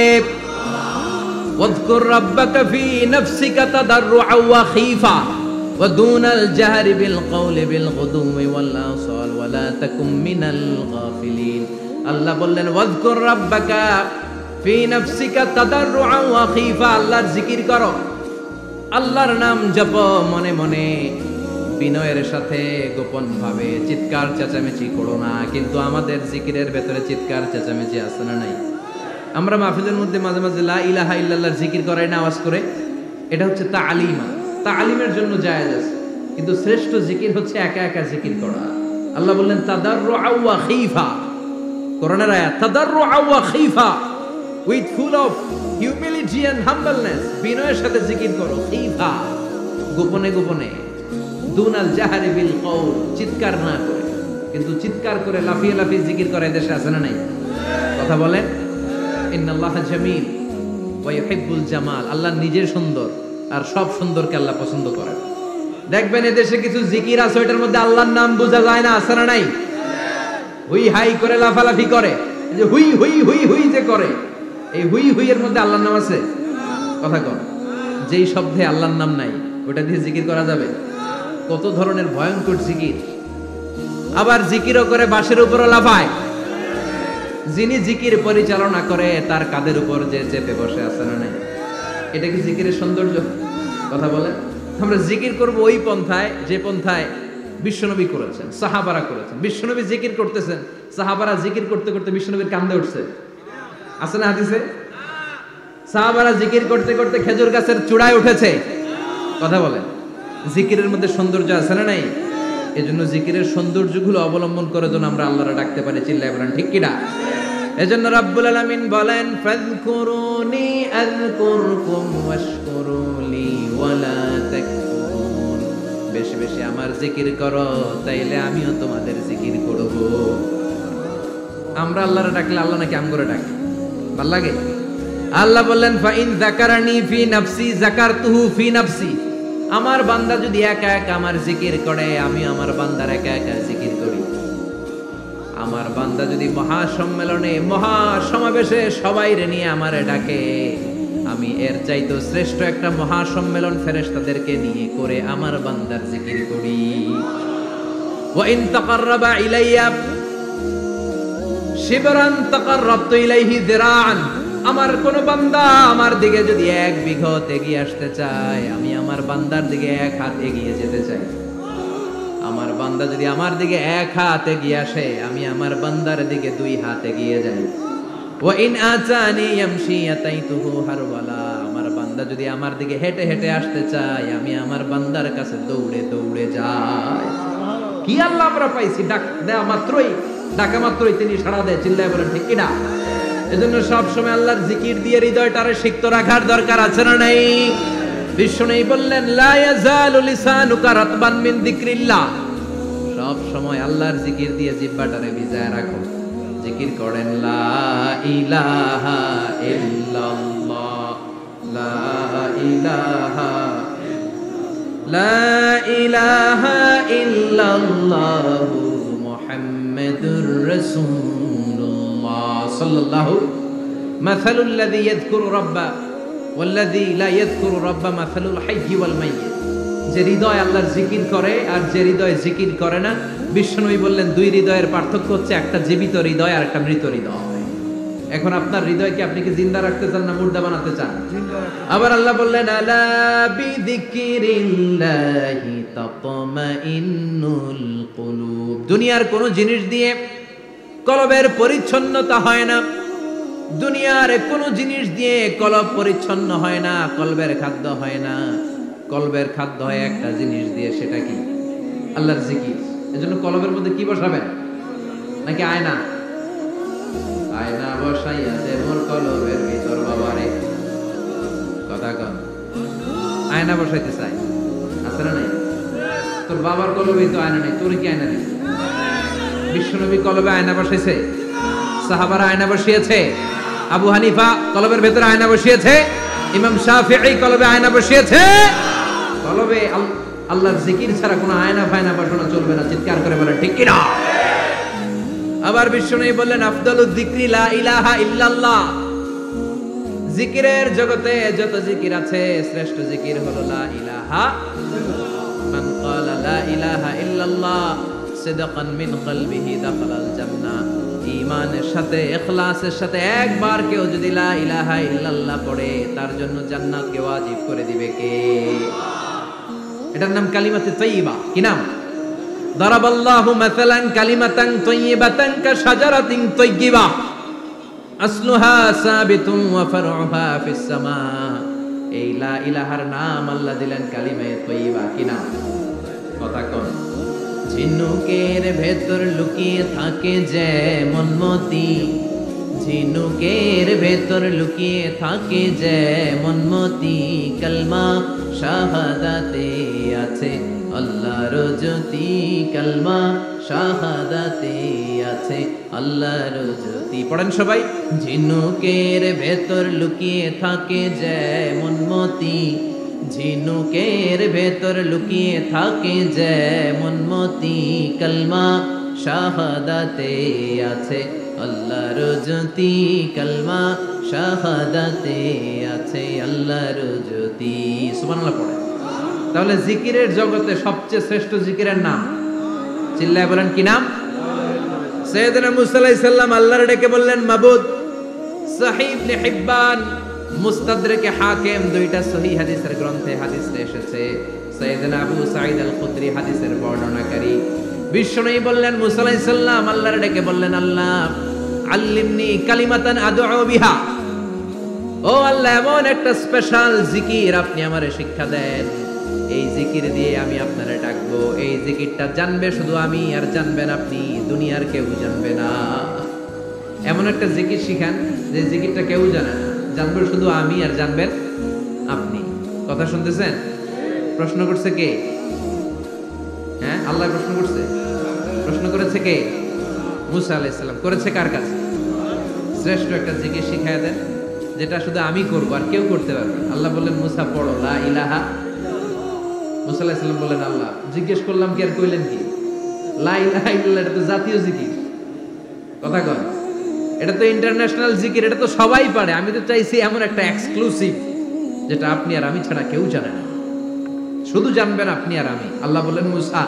ওয়াযকুর রাব্বাকা ফি নাফসিকা তাদাররুআ ওয়া খীফা ওয়া দুনাল জাহরি বিল কওলি বিল গুদুমি ওয়াল আসাল ওয়া লা তাকুম মিনাল গাফিলিন। আল্লাহ বললেন ওয়াযকুর রাব্বাকা ফি নাফসিকা তাদাররুআ ওয়া খীফা, আল্লাহর জিকির করো, আল্লাহর নাম জপো মনে মনে, বিনয়ের সাথে, গোপন ভাবে, চিৎকার চেঁচামেচি করো না। কিন্তু আমাদের জিকিরের ভেতরে চিৎকার চেঁচামেচি আছে না নাই? আমরা মাহফিলের মধ্যে মাঝে মাঝে লা ইলাহা ইল্লাল্লাহর জিকির করাই না আওয়াজ করে। এটা হচ্ছে তালিমা, তালিমের জন্য জায়েজ আছে। কিন্তু শ্রেষ্ঠ জিকির হচ্ছে একা একা জিকির করা। আল্লাহ বললেন তাদাররুআ ওয়া খীফা, কোরআনের আয়াত, তাদাররুআ ওয়া খীফা, with full of humility and humbleness, বিনয়ের সাথে জিকির করো। খীফা, গোপনে গোপনে, দুনাল জাহরি বিল কওল, চিৎকার না করে। কিন্তু চিৎকার করে লাফিয়ে লাফিয়ে জিকির করে দেশে আছে না নাই? কথা বলেন। ইন্নাল্লাহা জামিল ওয়া ইউহিব্বুল জামাল, আল্লাহ নিজে সুন্দর, আর সব সুন্দরকে আল্লাহ পছন্দ করেন। দেখবেন এদেশে কিছু জিকির আছে, ওইটার মধ্যে আল্লাহর নাম বোঝা যায় না, আছে না নাই? হুই হাই করে লাফালাফি করে, যে হুই হুই হুই হুই যে করে, এই হুই হুই এর মধ্যে আল্লাহর নাম আছে? কথা কর। যেই শব্দে আল্লাহর নাম নাই, ওটা দিয়ে জিকির করা যাবে? কত ধরনের ভয়ঙ্কর জিকির। আবার জিকিরও করে বাঁশের উপরও লাফায়। যিনি জিকির পরিচালনা করে তার কাঁধের উপর যে চেপে বসে আছে না নাই? এটা কি জিকিরের সৌন্দর্য? কথা বলে। আমরা জিকির করব ওই পন্থায় যে পন্থায় বিশ্বনবী করেছেন, সাহাবারা করেছেন। বিশ্বনবী জিকির করতেছেন, সাহাবারা জিকির করতে করতে বিশ্বনবীর কান্দে উঠছে, আছে না হাদিসে? সাহাবারা জিকির করতে করতে খেজুর গাছের চূড়ায় উঠেছে। কথা বলে। জিকিরের মধ্যে সৌন্দর্য আছে না নাই? এজন্য জিকিরের সৌন্দর্যগুলো অবলম্বন করে যেন আমরা আল্লাহরে ডাকতে পারি। চিল্লায় বলেন ঠিক কিনা? এজন্য রাব্বুল আলামিন বলেন ফাযকুরুনি আযকুরকুম ওয়াশকুরুলি ওয়ালা তাকফুরুন, বেশি বেশি আমার জিকির করো, তাইলে আমিও তোমাদের জিকির করব। আমরা আল্লাহরে ডাকলে আল্লাহ নাকি আম করে ডাকে? ভালো লাগে? আল্লাহ বললেন ফাইন যাকারানি ফি নাফসি যাকারতুহু ফি নাফসি, আমার বান্দা যদি একা একা আমার জিকির করে, আমি আমার বান্দার একা একা জিকির করি। আমার বান্দা যদি মহাসম্মেলনে, মহাসমাবেশে সবাই রে নিয়ে আমারে ডাকে, আমি এর চাইতো শ্রেষ্ঠ একটা মহাসম্মেলন ফেরেশতাদেরকে নিয়ে করে আমার বান্দার জিকির করি। ওয়া ইন তাকাররাবা ইলাইয়া শিবরান তাকাররাবতু ইলাইহি যিরাআন, আমার কোন বান্দা আমার দিকে যদি 1 বিঘত এগিয়ে আসতে চায়, আমি আমার বান্দার দিকে 1 হাত এগিয়ে যেতে চাই। আমার বান্দা যদি আমার দিকে 1 হাত এগিয়ে আসে, আমি আমার বান্দার দিকে 2 হাত এগিয়ে যাই। ওয়া ইন আতানি ইয়ামশি আতাইতুহু হারওয়ালা, আমার বান্দা যদি আমার দিকে হেঁটে হেঁটে আসতে চায়, আমি আমার বান্দার কাছে দৌড়ে দৌড়ে যাই। কি আল্লাহ আমরা পাইছি, ডাক দেয়া মাত্রই, ডাকা মাত্রই তিনি সাড়া দেয়। চিল্লায় বলেন ঠিক কিনা? এজন্য সব সময় আল্লাহর জিকির দিয়ে হৃদয়টারে সিক্ত রাখার দরকার আছে না নাই? বিশ্বনবী বললেন লা ইয়াজালু লিসানুকা রাতবান মিন যিকরিল্লাহ, সব সময় আল্লাহর জিকির দিয়ে জিহ্বাটারে ভিজায় রাখো। জিকির করেন লা ইলাহা ইল্লাল্লাহ, লা ইলাহা, লা ইলাহা ইল্লাল্লাহু মুহাম্মাদুর রাসূলুল্লাহ সাল্লাল্লাহু মাসালুল লাযী ইয়াযকুরু রাব্বা ওয়াল্লাযী লা ইয়াযকুরু রাব্বা মাসালুল হাইয়্যি ওয়াল মাইয়্যিত। যে হৃদয় আল্লাহর জিকির করে আর যে হৃদয় জিকির করে না, বিশ্বনবী বললেন দুই হৃদয়ের পার্থক্য হচ্ছে একটা জীবিত হৃদয় আর একটা মৃত হৃদয়। এখন আপনার হৃদয়কে আপনি কি জিন্দা রাখতে চান না মুর্দা বানাতে চান? আবার আল্লাহ বললেন আলা বিযিকরিল্লাহি তাতমাইন্নুল কুলুব। দুনিয়ার কোন জিনিস দিয়ে কলবের পরিচ্ছন্নতা হয় না, দুনিয়ার কোন জিনিস দিয়ে কলব পরিচ্ছন্ন হয় না, কলবের খাদ্য হয় না। কলবের খাদ্য হয় একটা জিনিস দিয়ে, সেটা কি? আল্লাহর জিকির। এজন্য কলবের মধ্যে কি বসাবেন? নাকি আয়না? আয়না বসাইয়া দে মোর কলবের ভিতর বাবারে। কথা কন, আয়না বসাইতে চাই, আছে না নাই? তোর বাবার কলবে তো আয়না নেই, তোর কি আয়না নেই? বিশ্বনবী কলবে আয়না বসাইছে, সাহাবারা আয়না বসিয়েছে, আবু হানিফা কলবের ভেতরে আয়না বসিয়েছে, ইমাম শাফিঈ কলবে আয়না বসিয়েছে। কলবে আল্লাহর জিকির ছাড়া কোনো আয়না ফায়না বসানো চলবে না। চিৎকার করে বলেন ঠিক কিনা? আবার বিশ্বনবী বললেন আফদালুয যিকরি লা ইলাহা ইল্লাল্লাহ। জিকিরের জগতে যত জিকির আছে শ্রেষ্ঠ জিকির হলো লা ইলাহা। মান ক্বালা লা ইলাহা ইল্লাল্লাহ সিদকান মিন কলবিহি দাখালাল জান্নাহ। ঈমানের সাথে ইখলাসের সাথে একবার কেউ যদি লা ইলাহা ইল্লাল্লাহ পড়ে, তার জন্য জান্নাতকে ওয়াজিব করে দিবে কে? এটার নাম কালিমাতে তাইয়্যিবা। কি নাম? দারাবাল্লাহু মাসালান কালিমাতান তাইয়্যিবাতান কাশাজারাতিন তাইয়্যিবা আসলুহা সাবিতুন ওয়া ফারউহা ফিস সামা। এই লা ইলাহার নাম আল্লাহ দিলেন কালিমায়ে তাইয়্যিবা। কি নাম? কথা কোন? ঝিনুকের ভেতর লুকিয়ে থাকে যেমন মতি, ঝিনুকের ভেতর লুকিয়ে থাকে যেমন মতি, কালমা শাহাদাতে আছে আল্লাহর জ্যোতি, কালমা শাহাদাতে আছে আল্লাহর জ্যোতি। পড়েন সবাই। ঝিনুকের ভেতর লুকিয়ে থাকে যেমন মতি, ঝিনুকের ভেতর লুকিয়ে থাকে যেমন মতি, কালমা শাহাদাতে আছে আল্লাহর জ্যোতি, কালমা শাহাদাতে আছে আল্লাহর জ্যোতি। সুবহানাল্লাহ পড়ে। তাহলে জিকিরের জগতে সবচেয়ে শ্রেষ্ঠ জিকিরের নাম, চিল্লায় বলেন কি নাম? সাইয়েদনা মুসা আলাইহিস সালাম আল্লাহর ডেকে বললেন মাবুদ। সহিহ ইবনে হিব্বান, মুস্তাদরাকে হাকিম, দুইটা সহিহ হাদিসের গ্রন্থে হাদিসটা এসেছে। সাইয়েদনা আবু সাঈদ আল খুদরি হাদিসের বর্ণনাকারী। বিশ্বনবী বললেন মুসা আলাইহিস সালাম আল্লাহর ডেকে বললেন আল্লাহ আল্লিমনি কালিমাতান আদউ বিহা। ও আল্লাহ, এমন একটা স্পেশাল জিকির আপনি আমারে শিক্ষা দেন, এই জিকির দিয়ে আমি আপনারে ডাকবো। এই জিকিরটা জানবে শুধু আমি আর জানবেন আপনি, দুনিয়ার কেউ জানবে না। এমন একটা জিকির শিখান যে জিকিরটা কেউ জানে না, জানবে শুধু আমি আর জানবেন আপনি। কথা শুনতেছেন? প্রশ্ন করছে কে? হ্যাঁ, আল্লাহ প্রশ্ন করছে। প্রশ্ন করেছে কে? মুসা আলাইহিস সালাম। করেছে কার কাছে? শ্রেষ্ঠ একটা জিকির শিখায় দেন যেটা শুধু আমি করবো আর কেউ করতে পারবে। আল্লাহ বললেন মুসা পড়ো লা ইলাহা। মুসা আলাইহিস সালাম বললেন আল্লাহ জিজ্ঞেস করলাম কি আর কইলেন কি? লা ইলাহা ইল্লাল্লাহ, এটা তো জাতীয় জিকির। কথা কয়, এটা তো ইন্টারন্যাশনাল জিকির, এটা তো সবাই পারে। আমি তো চাইছি এমন একটা এক্সক্লুসিভ যেটা আপনি আর আমি ছাড়া কেউ জানে না, শুধু জানবেন আপনি আর আমি। আল্লাহ বললেন মুসা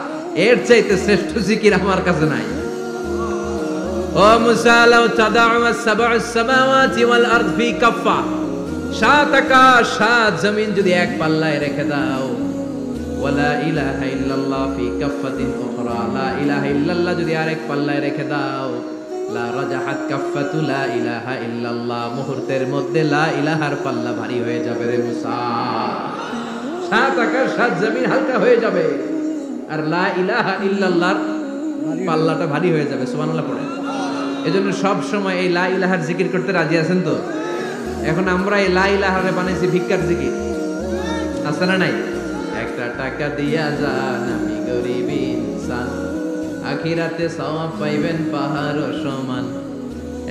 এর চাইতে শ্রেষ্ঠ জিকির আমার কাছে নাই। ও মুসা লাউ তাদাউ সাব'আস সামাওয়াতি ওয়াল আরদ ফি কাফা, সাত আকাশ সাত জমিন যদি এক পাল্লায় রেখে দাও, ওয়ালা ইলাহা ইল্লাল্লাহ ফি কাফাতিন উখরা, লা ইলাহা ইল্লাল্লাহ যদি আরেক পাল্লায় রেখে দাও, লা রাজাহাত কাফাতু লা ইলাহা ইল্লাল্লাহ, মুহূর্তের মধ্যে লা ইলাহার পাল্লা ভারী হয়ে যাবে রে মুসা। সাত আকাশ সাত জমিন হালকা হয়ে যাবে আর লা ইলাহা ইল্লাল্লাহর পাল্লাটা ভারী হয়ে যাবে। সুবহানাল্লাহ পড়ে। এজন্য সব সময় এই লা ইলাহার জিকির করতে রাজি আছেন তো? এখন আমরা এই লা ইলাহারে বানাইছি ভিক্ষার জিকির, আছে না নাই? একটা টাকা দিয়া যান আমি গরিব ইনসান, আখিরাতে সওয়াব পাইবেন পাহাড় সমান।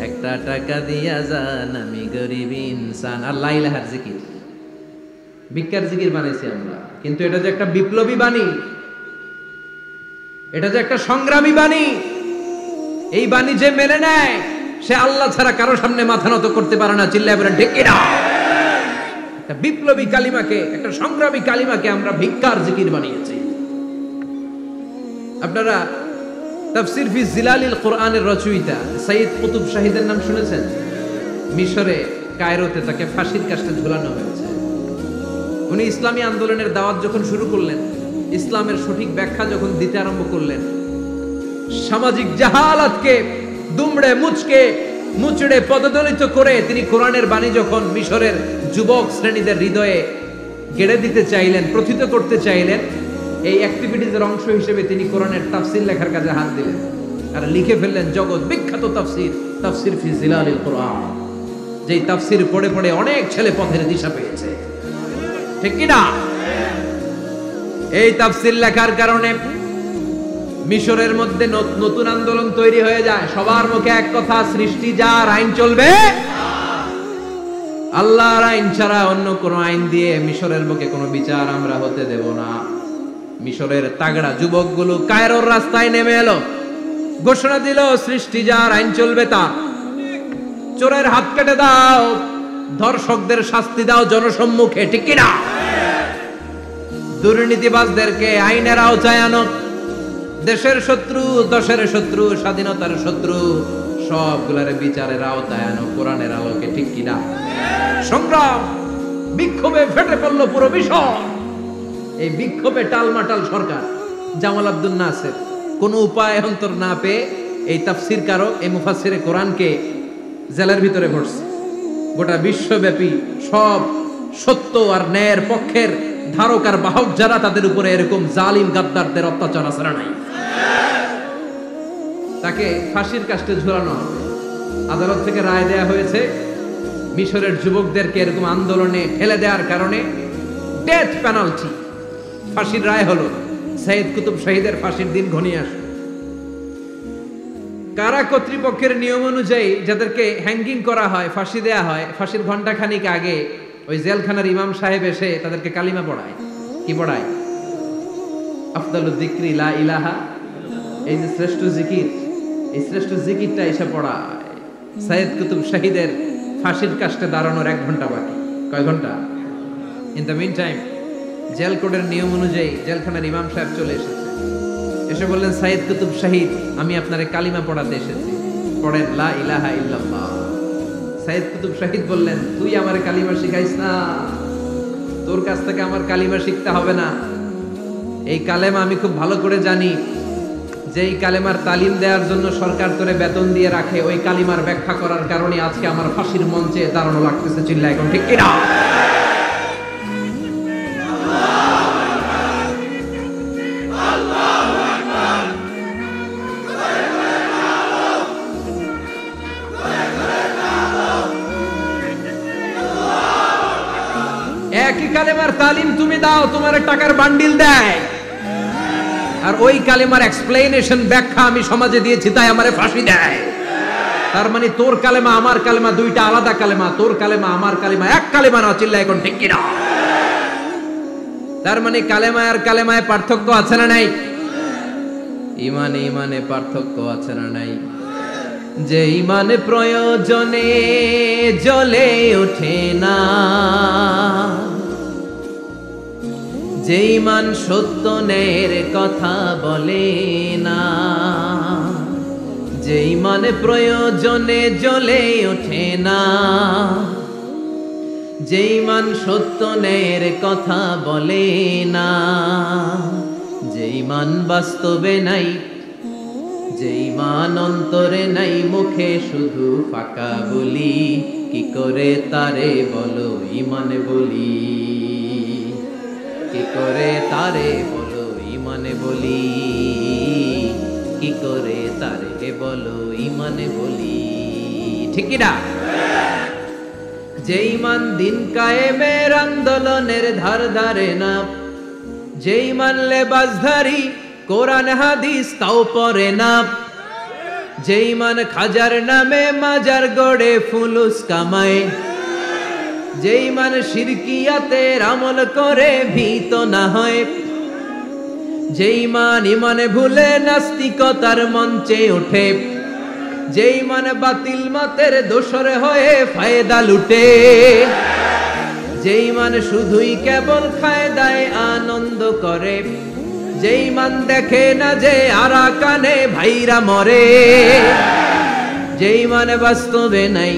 একটা টাকা দিয়া যান আমি গরিব ইনসান। আর লা ইলাহার জিকির ভিক্ষার জিকির বানাইছি আমরা, কিন্তু এটা যে একটা বিপ্লবী বাণী, এটা যে একটা সংগ্রামী বাণী, এই বাণী যে মেনে নেয় সে আল্লাহ ছাড়া কারো সামনে মাথা নত করতে পারে না। চিল্লায় বলেন ঠিক কিনা? একটা বিপ্লবী কালিমাকে, একটা সংগ্রামী কালিমাকে আমরা ভিক্ষার জিকির বানিয়েছি। আপনারা তাফসীর ফি জিলালিল কোরআনের রচয়িতা সাইয়্যিদ কুতুব শাহীদের নাম শুনেছেন? মিশরে কায়রোতে তাকে ফাঁসির কাস্টে ঝুলানো হয়েছে। উনি ইসলামী আন্দোলনের দাওয়াত যখন শুরু করলেন, ইসলামের সঠিক ব্যাখ্যা যখন দিতে আরম্ভ করলেন, সামাজিক জাহালাতকে দুমড়ে মুচড়ে পদদলিত করে তিনি কোরআনের বাণী যখন মিশরের যুবক শ্রেণীদের হৃদয়ে গেড়ে দিতে চাইলেন, প্রথিত করতে চাইলেন, এই অ্যাক্টিভিটিজের অংশ হিসেবে তিনি কোরআনের তাফসীর লেখার কাজে হাত দিলেন আর লিখে ফেললেন জগৎ বিখ্যাত তাফসীর ফি জিলালিল কোরআন, যেই তাফসীর পড়ে পড়ে অনেক ছেলে পথের দিশা পেয়েছে। ঠিক কি না? এই তাফসীর লেখার কারণে মিশরের মধ্যে নতুন আন্দোলন তৈরি হয়ে যায়। সবার মুখে এক কথা, সৃষ্টি যার, আইন চলবে আল্লাহর আইন ছাড়া অন্য কোন আইন দিয়ে মিশরের মুখে কোনো বিচার আমরা হতে দেব না। মিশরের তাগড়া যুবকগুলো কায়রোর রাস্তায় নেমে এলো, ঘোষণা দিল সৃষ্টি যার, আইন চলবে তার। চোরের হাত কেটে দাও, ধর্ষকদের শাস্তি দাও জনসম্মুখে। ঠিক কি না? দুর্নীতিবাজদেরকে আইনের আওতায় আনো। দেশের শত্রু, দশের শত্রু, স্বাধীনতার শত্রু সবগুলার বিচারের আওতায় আনো কোরআনের আলোকে। ঠিক কি না? সংগ্রাম, বিক্ষোভে ফেটে পড়ল পুরো মিশর। এই বিক্ষোভে টালমাটাল সরকার, জামাল আব্দুল নাসের কোন উপায় অন্তর না পেয়ে এই তাফসীরকারক, এই মুফাসসিরে কোরআনকে জেলের ভিতরে ভরছে। গোটা বিশ্বব্যাপী সব সত্য আর ন্যায়ের পক্ষের ধারক আর বাহক যারা, তাদের উপরে এরকম জালিম গাদ্দারদের অত্যাচার আছে না নাই? তাকে ফাঁসির কাস্টে ঝুলানো হবে। আদালত থেকে রায় দেয়া হয়েছে মিশরের যুবকদেরকে এরকম আন্দোলনে ঠেলে দেওয়ার কারণে ডেথ পেনাল্টি, ফাঁসির রায় হলো। সাইয়্যিদ কুতুব শাহীদের ফাঁসির দিন ঘনিয়ে আসে। কারা কর্তৃপক্ষের নিয়ম অনুযায়ী যাদেরকে হ্যাঙ্গিং করা হয়, ফাঁসি দেয়া হয়, ফাঁসির ঘন্টাখানিক আগে ওই জেলখানার ইমাম সাহেব এসে তাদেরকে কালিমা পড়ায়। কি পড়ায়? আফদালুয যিকরি লা ইলাহা, এই যে শ্রেষ্ঠ জিকির, এই শ্রেষ্ঠ জিকিরটা এসে পড়ায়। সাইয়্যিদ কুতুব শাহীদের ফাঁসির কাস্টে দাঁড়ানোর 1 ঘন্টা বাকি। কয় ঘন্টা? In the mean time jail কোডের নিয়ম অনুযায়ী জেলখানার ইমাম সাহেব চলে এসেছে। এসে বললেন, সাইয়্যিদ কুতুব শাহীদ, আমি আপনারে কালিমা পড়াতে এসেছি, পড়েন লা ইলাহা ইল্লাল্লাহ। সাইয়্যিদ কুতুব শাহীদ বললেন, তুই আমারে কালিমা শিখাইস না, তোর কাছ থেকে আমার কালিমা শিখতে হবে না। এই কালেমা আমি খুব ভালো করে জানি, যেই কালেমার তালিম দেওয়ার জন্য সরকার তোরে বেতন দিয়ে রাখে, ওই কালিমার ব্যাখ্যা করার কারণে আজকে আমার ফাঁসির মঞ্চে দাঁড়ানো লাগতেছে। চিল্লা এখন, ঠিক কিনা? একই কালেমার তালিম তুমি দাও, তোমার টাকার বান্ডিল দেয়, আর ওই কালেমার এক্সপ্লেনেশন, ব্যাখ্যা আমি সমাজে দিয়েছি, তাই আমারে ফাঁসি দেয়। তার মানে তোর কালেমা আমার কালেমা দুইটা আলাদা কালেমা, তোর কালেমা আমার কালেমা এক কালেমা না। চিল্লা এখন, ঠিক কিনা? তার মানে কালেমায় আর কালেমায় পার্থক্য আছে না নাই? ইমানে ইমানে পার্থক্য আছে না নাই? যে ইমান প্রয়োজনে জ্বলে ওঠে না, যে ইমান সত্য ন্যায়ের কথা বলে না, যে ইমান প্রয়োজনে জ্বলে ওঠে না, যে ইমান সত্য ন্যায়ের কথা বলে না, যে ইমান বাস্তবে নাই, যে ইমান অন্তরে নাই, মুখে শুধু ফাঁকা বলি, কি করে তারে বলো ইমানে বলি, কি করে তারে বলো ইমানে বলি, কি করে তারে বলো ইমানে বলি। ঠিক না? যে ইমান দিন কায়েমের আন্দোলনের ধার ধারে না, যে ইমান লেবাসধারী কোরআন হাদিস তাও পড়ে না, যে ইমান খাজার নামে মাজার গড়ে ফুলুস কামায়, যে ইমান শিরকিয়াতের আমল করে ভীত না হয়, যে ইমান ইমানে ভুলে নাস্তিকতার মঞ্চে ওঠে, যে ইমান বাতিল মতের দোসর হয়ে ফায়দা লুটে, যেই মান শুধুই কেবল খায় দায় আনন্দ করে, যেই মান দেখে না যে আরাকানে ভাইরা মরে, যেই মানে বাস্তবে নাই,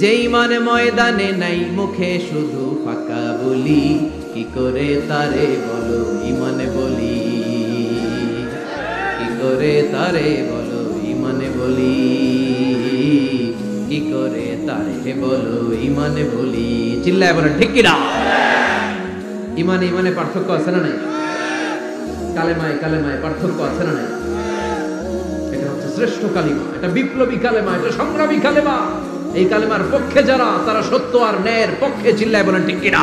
যেই মানে ময়দানে নাই, মুখে শুধু ফাঁকা বলি, কি করে তারে বলো ইমানে বলি, কি করে তারে বলো ইমানে বলি, কি করে তারে বলো ইমানে বলি। চিল্লায় বলেন ঠিক কিনা? ইমানে ইমানে পার্থক্য আছে না নাই? কালেমায় কালেমায় পার্থক্য আছে না নাই? এটা হচ্ছে শ্রেষ্ঠ কালিমা, এটা বিপ্লবী কালেমা, এটা সংগ্রামী কালেমা। এই কালেমার পক্ষে যারা, তারা সত্য আর ন্যায়ের পক্ষে। চিল্লায় বলেন ঠিক কিনা?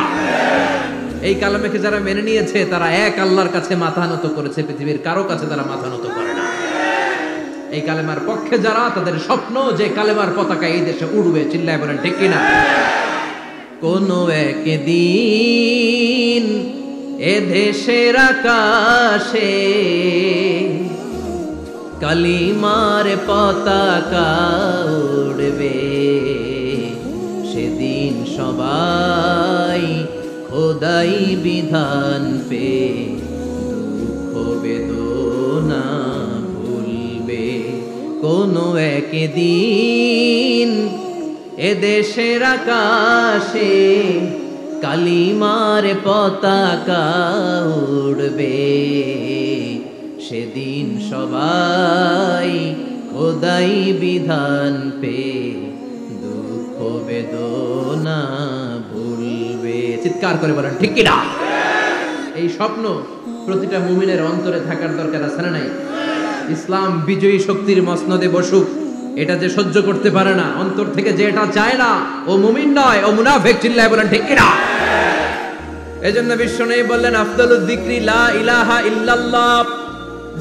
এই কালেমাকে যারা মেনে নিয়েছে তারা এক আল্লাহর কাছে মাথা নত করেছে, পৃথিবীর কারো কাছে তারা মাথা নত করে না। এই কালেমার পক্ষে যারা, তাদের স্বপ্ন যে কালেমার পতাকা এই দেশে উড়বে। চিল্লায় বলেন ঠিক কিনা? কোনো একদিন এ দেশের আকাশে কালিমার পতাকা উড়বে, সেদিন সবাই খোদাই বিধান পে দুঃখ বেদনা ভুলবে। কোনো একদিন এ দেশের আকাশে কালিমার পতাকা উড়বে, সেদিন সবাই খোদাই বিধান পে দুঃখ বেদনা ভুলবে। চিৎকার করে বলেন ঠিক কিনা? এই স্বপ্ন প্রতিটা মুমিনের অন্তরে থাকার দরকার আছে না নাই? ইসলাম বিজয়ী শক্তির মসনদে বসুক, এটা যে সহ্য করতে পারে না, অন্তর থেকে যে এটা চায় না, ও মুমিন নয়, ও মুনাফিক। চিল্লায় বলেন ঠিক কিনা? এজন্য বিশ্বনবী বললেন আফদালুয যিকরি লা ইলাহা ইল্লাল্লাহ।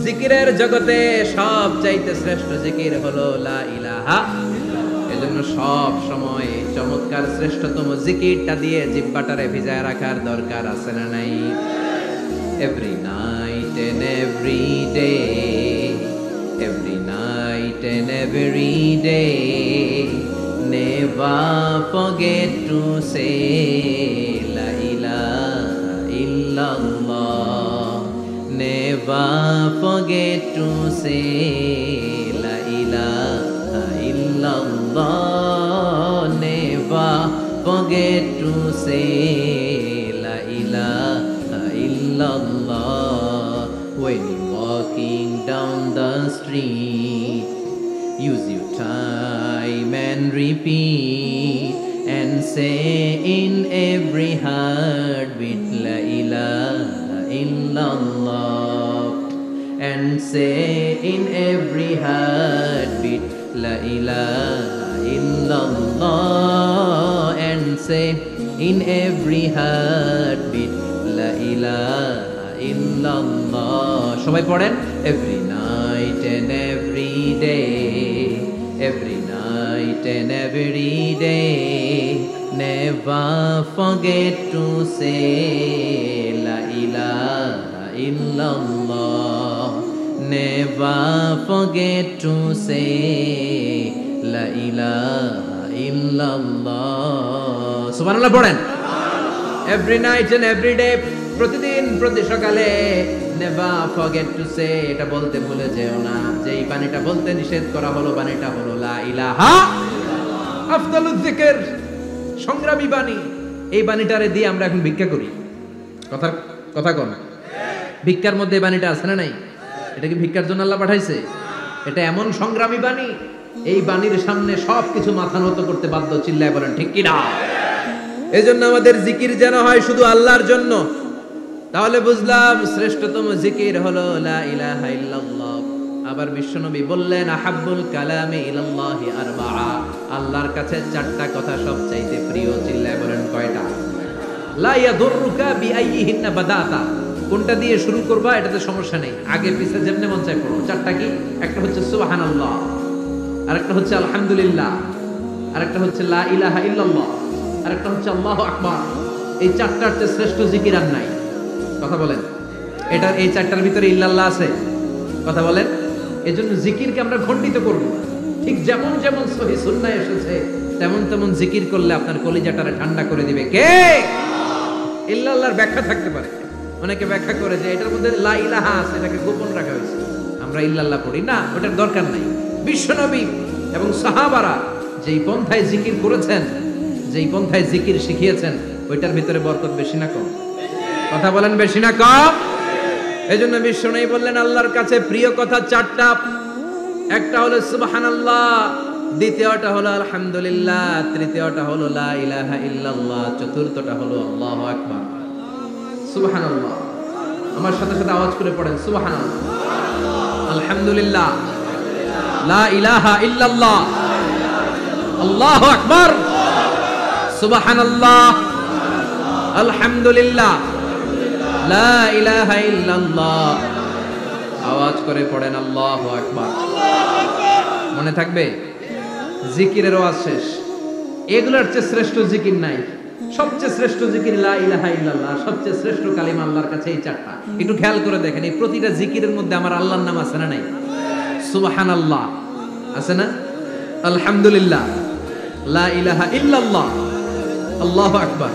জিকিরের জগতে সব চাইতে শ্রেষ্ঠ জিকির হলো লা ইলাহা। এজন্য সব সময় চমৎকার শ্রেষ্ঠতম জিকিরটা দিয়ে জিহ্বাটারে ভিজায় রাখার দরকার আছে না নাই? Every night and every day, every night and every day, never forget to say la ilaha illallah, never forget to say la ilaha illallah, never forget to say la ilaha illallah. When you're walking down the street, use your time and repeat, and say in every heartbeat la ilaha illallah, and say in every heartbeat la ilaha illallah, and say in every heartbeat la ilaha illallah. সবাই পড়েন every night and every day, every night and every day, never forget to say la ilaha illallah, never forget to say la ilaha illallah. সুবহানাল্লাহ পড়েন every night and every day, প্রতিদিন প্রতি সকালে never forget to say, এটা বলতে ভুলে যেও না। যেই বাণীটা বলতে নিষেধ করা হলো, বাণীটা হলো লা ইলাহা আফদালুয যিকর, সংগ্রামী বাণী। এই বাণীটারে দিয়ে আমরা এখন ভিক্ষা করি। কথা কোন? ভিক্ষার মধ্যে এই বাণীটা আছে না নাই? এটা কি ভিক্ষার জন্য আল্লাহ পাঠাইছে? এটা এমন সংগ্রামী বাণী, এই বাণীর সামনে সবকিছু মাথা নত করতে বাধ্য। চিল্লায় বলেন ঠিক কিনা? এজন্য আমাদের জিকির যেন হয় শুধু আল্লাহর জন্য। তাহলে বুঝলাম শ্রেষ্ঠতম জিকির হলো লা ইলাহা ইল্লাল্লাহ। আবার বিশ্বনবী বললেন আহাব্বুল কালামি ইলাল্লাহি আরবাআ, আল্লাহর কাছে চারটা কথা সবচাইতে প্রিয়। চিল্লায় বলেন কয়টা? লা ইয়াদুররুকা বিআইয়িহিন্না বাদাতা, কোনটা দিয়ে শুরু করবা এটাতে সমস্যা নেই, আগে পিছে যেমনে মন চায় পড়ো। চারটা কি? একটা হচ্ছে সুবহানাল্লাহ, আরেকটা হচ্ছে আলহামদুলিল্লাহ, আরেকটা হচ্ছে লা ইলাহা ইল্লাল্লাহ, আরেকটা হচ্ছে আল্লাহু আকবার। এই চারটার চেয়ে শ্রেষ্ঠ জিকির আর নাই। কথা বলেন, এটা এই চারটার ভিতরে ইল্লাল্লাহ আছে? কথা বলেন। এজন্য জিকিরকে আমরা খণ্ডিত করব। ঠিক যেমন যেমন সহিহ সুন্নাহ এসেছে তেমন তেমন জিকির করলে আপনার কলিজাটারে ঠান্ডা করে দিবে কে? ইল্লাল্লাহর ব্যাখ্যা থাকতে পারে, অনেকে ব্যাখ্যা করে যে এটার মধ্যে লা ইলাহা আছে, এটাকে গোপন রাখা হয়েছে, আমরা ইল্লাল্লাহ পড়ি না, ওটার দরকার নাই। বিশ্বনবী এবং সাহাবারা যেই পন্থায় জিকির করেছেন, যেই পন্থায় জিকির শিখিয়েছেন, ওইটার ভিতরে বরকত বেশি না কম? কথা বলেন, বেশি না কম? এজন্য বিশ্বনবী বললেন আল্লাহর কাছে প্রিয় কথা চারটা। একটা হলো সুবহানাল্লাহ, দ্বিতীয়টা হলো আলহামদুলিল্লাহ, তৃতীয়টা হলো লা ইলাহা ইল্লাল্লাহ, চতুর্থটা হলো আল্লাহু আকবার। সুবহানাল্লাহ, আমার সাথে সাথে আওয়াজ করে পড়েন সুবহানাল্লাহ, আলহামদুলিল্লাহ, লা ইলাহা ইল্লাল্লাহ, আল্লাহু আকবার, সুবহানাল্লাহ, আলহামদুলিল্লাহ, লা ইলাহা ইল্লাল্লাহ। আওয়াজ করে পড়েন আল্লাহু আকবার। মনে থাকবে? জিকিরের ওয়াজ শেষ। এগুলোর চেয়ে শ্রেষ্ঠ জিকির নাই। সবচেয়ে শ্রেষ্ঠ জিকির লা ইলাহা ইল্লাল্লাহ, সবচেয়ে শ্রেষ্ঠ কালিমা আল্লাহর কাছে এই চারটা। একটু খেয়াল করে দেখেন, এই প্রতিটা জিকিরের মধ্যে আমার আল্লাহর নাম আছে না নাই? সুবহানাল্লাহ আছে না? আলহামদুলিল্লাহ, লা ইলাহা ইল্লাল্লাহ, আল্লাহু আকবার।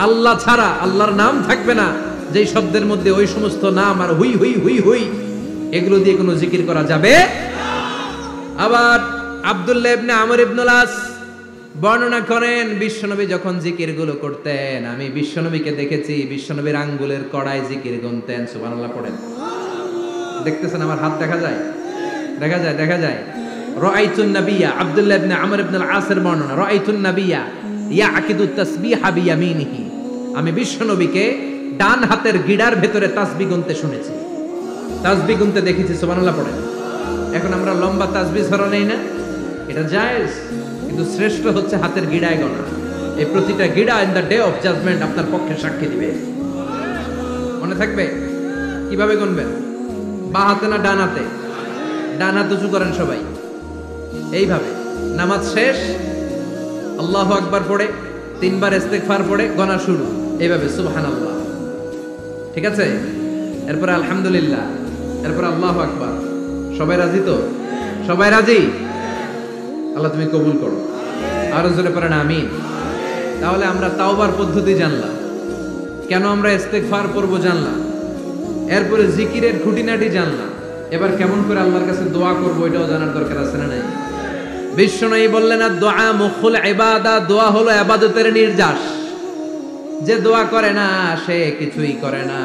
আল্লাহ ছাড়া আল্লাহর নাম থাকবে না যেই শব্দের মধ্যে ওই সমস্ত নাম আর হুই হুই হুই হুই এগুলো দিয়ে কোনো জিকির করা যাবে। আবার আব্দুল্লাহ ইবনে আমর ইবনুল আস বর্ণনা করেন, বিশ্বনবী যখন জিকির গুলো করতেন, আমি বিশ্বনবীকে দেখেছি বিশ্বনবীর আঙ্গুলের কড়ায় জিকির গুনতেন। সুবহানাল্লাহ পড়েন। দেখতেছেন আমার হাত দেখা যায়? দেখা যায়, দেখা যায়। রাআইতুন নাবিয়্যা, আব্দুল্লাহ ইবনে আমর ইবনুল আসের বর্ণনা, রাআইতুন নাবিয়্যা ইয়াকিদু তাসবিহা বিয়ামিনিহি, আমি বিশ্বনবীকে ডান হাতের গিড়ার ভেতরে তাসবিহ গুনতে শুনেছি, তাসবিহ গুনতে দেখেছি। সুবহানাল্লাহ পড়েন। এখন আমরা লম্বা তাসবিহ ছড়া নেই না, এটা জায়েজ, কিন্তু শ্রেষ্ঠ হচ্ছে হাতের গিড়ায় গোনা। এই প্রতিটা গিড়া in the day of judgement আপনার পক্ষে সাক্ষী দিবে। মনে থাকবে? কিভাবে গুনবেন? বা হাতে না ডান হাতে? ডান হাত উঁচু করেন সবাই, এইভাবে। নামাজ শেষ, আল্লাহু আকবার পড়ে 3 বার ইস্তেগফার পড়ে গোনা শুরু, এইভাবে সুবহানাল্লাহ। ঠিক আছে? এরপর আলহামদুলিল্লাহ, এরপর আল্লাহু আকবার। সবাই রাজি তো? সবাই রাজি? আল্লাহ তুমি কবুল করো। আরো জোরে পড়েন আমিন। তাহলে আমরা তাওবার পদ্ধতি জানলাম, কেন আমরা ইস্তেগফার পড়ব জানলাম, এরপরে জিকিরের খুঁটিনাটি জানলাম। এবার কেমন করে আল্লাহর কাছে দোয়া করব এটাও জানার দরকার আছে না নাই? বিশ্বনবী বললেন দোয়া মুখুল ইবাদা, দোয়া হলো ইবাদতের নির্যাস। যে দোয়া করে না সে কিছুই করে না।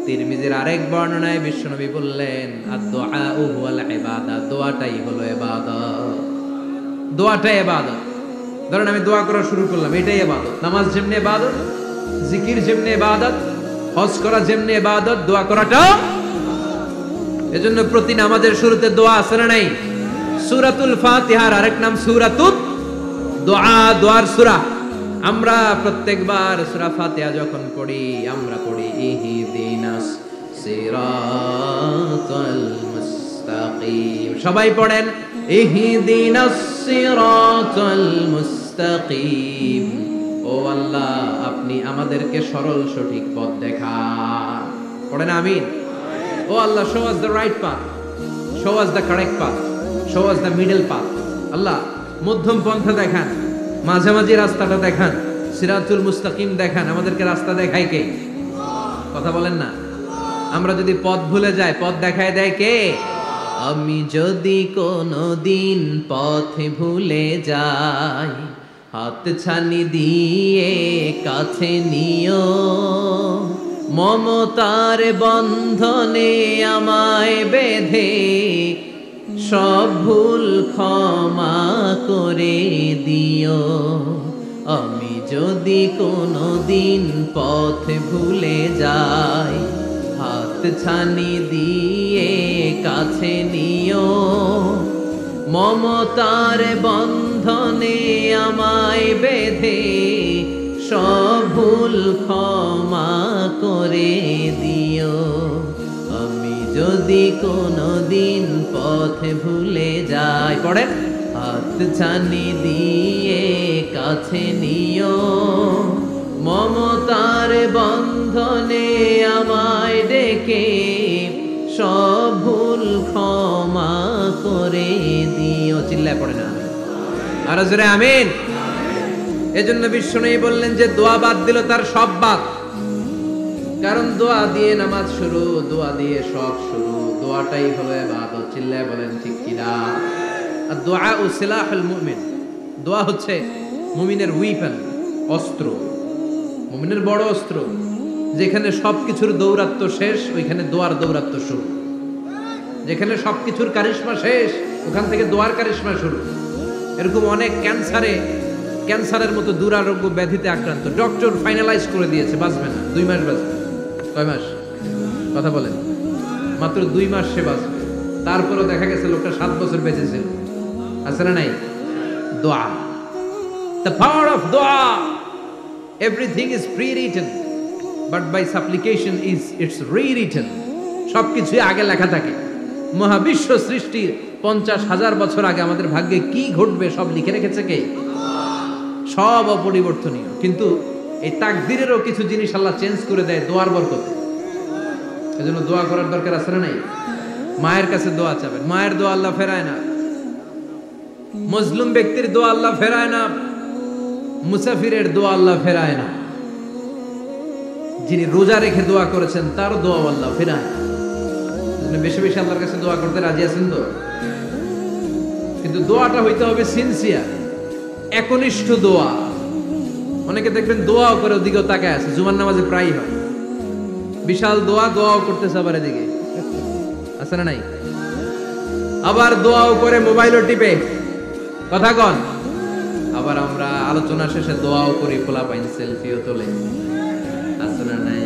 তিরমিজির আরেক বর্ণনায় বিশ্বনবী বললেন আদ-দুআ হুয়াল ইবাদা, দোয়াটাই হলো ইবাদত, দোয়াটাই ইবাদত। ধরেন আমি দোয়া করা শুরু করলাম, এটাই ইবাদত। নামাজ যেমনি ইবাদত, জিকির যেমনি ইবাদত, হজ করা যেমনি ইবাদত, দোয়া করাটা। এজন্য প্রতি নামাজের শুরুতে দোয়া আছে না নাই? সূরাতুল ফাতিহার আরেক নাম সূরাতুদ দোয়া, দোয়ার সূরা। আমরা প্রত্যেকবার সূরা ফাতিহা যখন পড়ি আমরা পড়ি ইহদিনাস সিরাতাল মুস্তাকিম। সবাই পড়েন ইহদিনাস সিরাতাল মুস্তাকিম। ও আল্লাহ, আপনি আমাদেরকে সরল সঠিক পথ দেখান। পড়েন আমিন। ও আল্লাহ, show us the right path, show us the correct path, show us the middle path. আল্লাহ মধ্যম পন্থা দেখান, মাঝামাঝি রাস্তাটা দেখান, সিরাতুল মুস্তাকিম দেখান। আমাদেরকে রাস্তা দেখায় কে? কথা বলেন না। আমরা যদি পথ ভুলে যাই, পথ দেখায় দেয় কে? আমি যদি কোনদিন পথে ভুলে যাই, হাত ছানি দিয়ে কাছে নিও, মমতার বন্ধনে আমায় বেঁধে সব ভুল ক্ষমা করে দিও। আমি যদি কোনদিন পথ ভুলে যাই, হাত ছানি দিয়ে কাছে নিও, মমতার বন্ধনে আমায় বেঁধে সব ভুল ক্ষমা করে দিও। আমি যদি কোনদিন পথ ভুলে যাই, পড়েন, হাত ছানি দিয়ে কাছে নিও, মমতার বন্ধনে আমায় ডেকে সব ভুল ক্ষমা করে দিও। চিল্লায় পড়ে না আর জোরে আমিন। এজন্য বিশ্বনবী বললেন যে দোয়া বাদ দিল তার সব বাদ, কারণ দোয়া দিয়ে নামাজ শুরু, দোয়া দিয়ে সব শুরু, দোয়াটাই হলো ইবাদত। চিল্লায় বলেন ঠিক কিনা? আর দোয়া ও সিলাহুল মুমিন, দোয়া হচ্ছে মুমিনের উইপন, অস্ত্র, মুমিনের বড় অস্ত্র। যেখানে সবকিছুর দৌরাত্ম্য শেষ, ওইখানে দোয়ার দৌরাত্ম্য শুরু। যেখানে সবকিছুর কারিশমা শেষ, ওখান থেকে দোয়ার কারিশমা শুরু। এরকম অনেক ক্যান্সারের মতো দুরারোগ্য ব্যাধিতে আক্রান্ত, ডক্টর ফাইনালাইজ করে দিয়েছে বাঁচবে না, 2 মাস বাঁচবে। কয় মাস? কথা বলেন। মাত্র 2 মাস সে বাঁচবে। তারপরেও দেখা গেছে লোকটা 7 বছর বেঁচে ছিল। আছে না নাই? দোয়া, the power of দোয়া। Everything is pre-written, but by supplication is it's rewritten. সবকিছু আগে লেখা থাকে। মহাবিশ্ব সৃষ্টির 50,000 বছর আগে আমাদের ভাগ্যে কি ঘটবে সব লিখে রেখেছে কে? সব অপরিবর্তনীয়। কিন্তু এই তাকদীরেরও কিছু জিনিস আল্লাহ চেঞ্জ করে দেয় দোয়ার বরকতে। এজন্য দোয়া করার দরকার আছে না নাই? মায়ের কাছে দোয়া চাবেন, মায়ের দোয়া আল্লাহ ফেরায় না। মজলুম ব্যক্তির দোয়া আল্লাহ ফেরায় না, মুসাফিরের দোয়া আল্লাহ ফেরায় না। যিনি রোজা রেখে দোয়া করেছেন তার দোয়া আল্লাহ ফেরায় না। বেশি বেশি আল্লাহর কাছে দোয়া করতে রাজি আছেন তো? কিন্তু দোয়াটা হইতে হবে সিনসিয়ার, একনিষ্ঠ দোয়া। অনেকে দেখবেন দোয়াও করে ওদিকেও তাকায় আছে, জুমার নামাজে প্রায় হয় বিশাল দোয়া, দোয়াও করতেছে আবার এদিকে, আছে না নাই? আবার দোয়াও করে মোবাইলও টিপে, কথা কন। আবার আমরা আলোচনা শেষে দোয়াও করি, খোলা পাইন সেলফিও তোলে, আছে না নাই?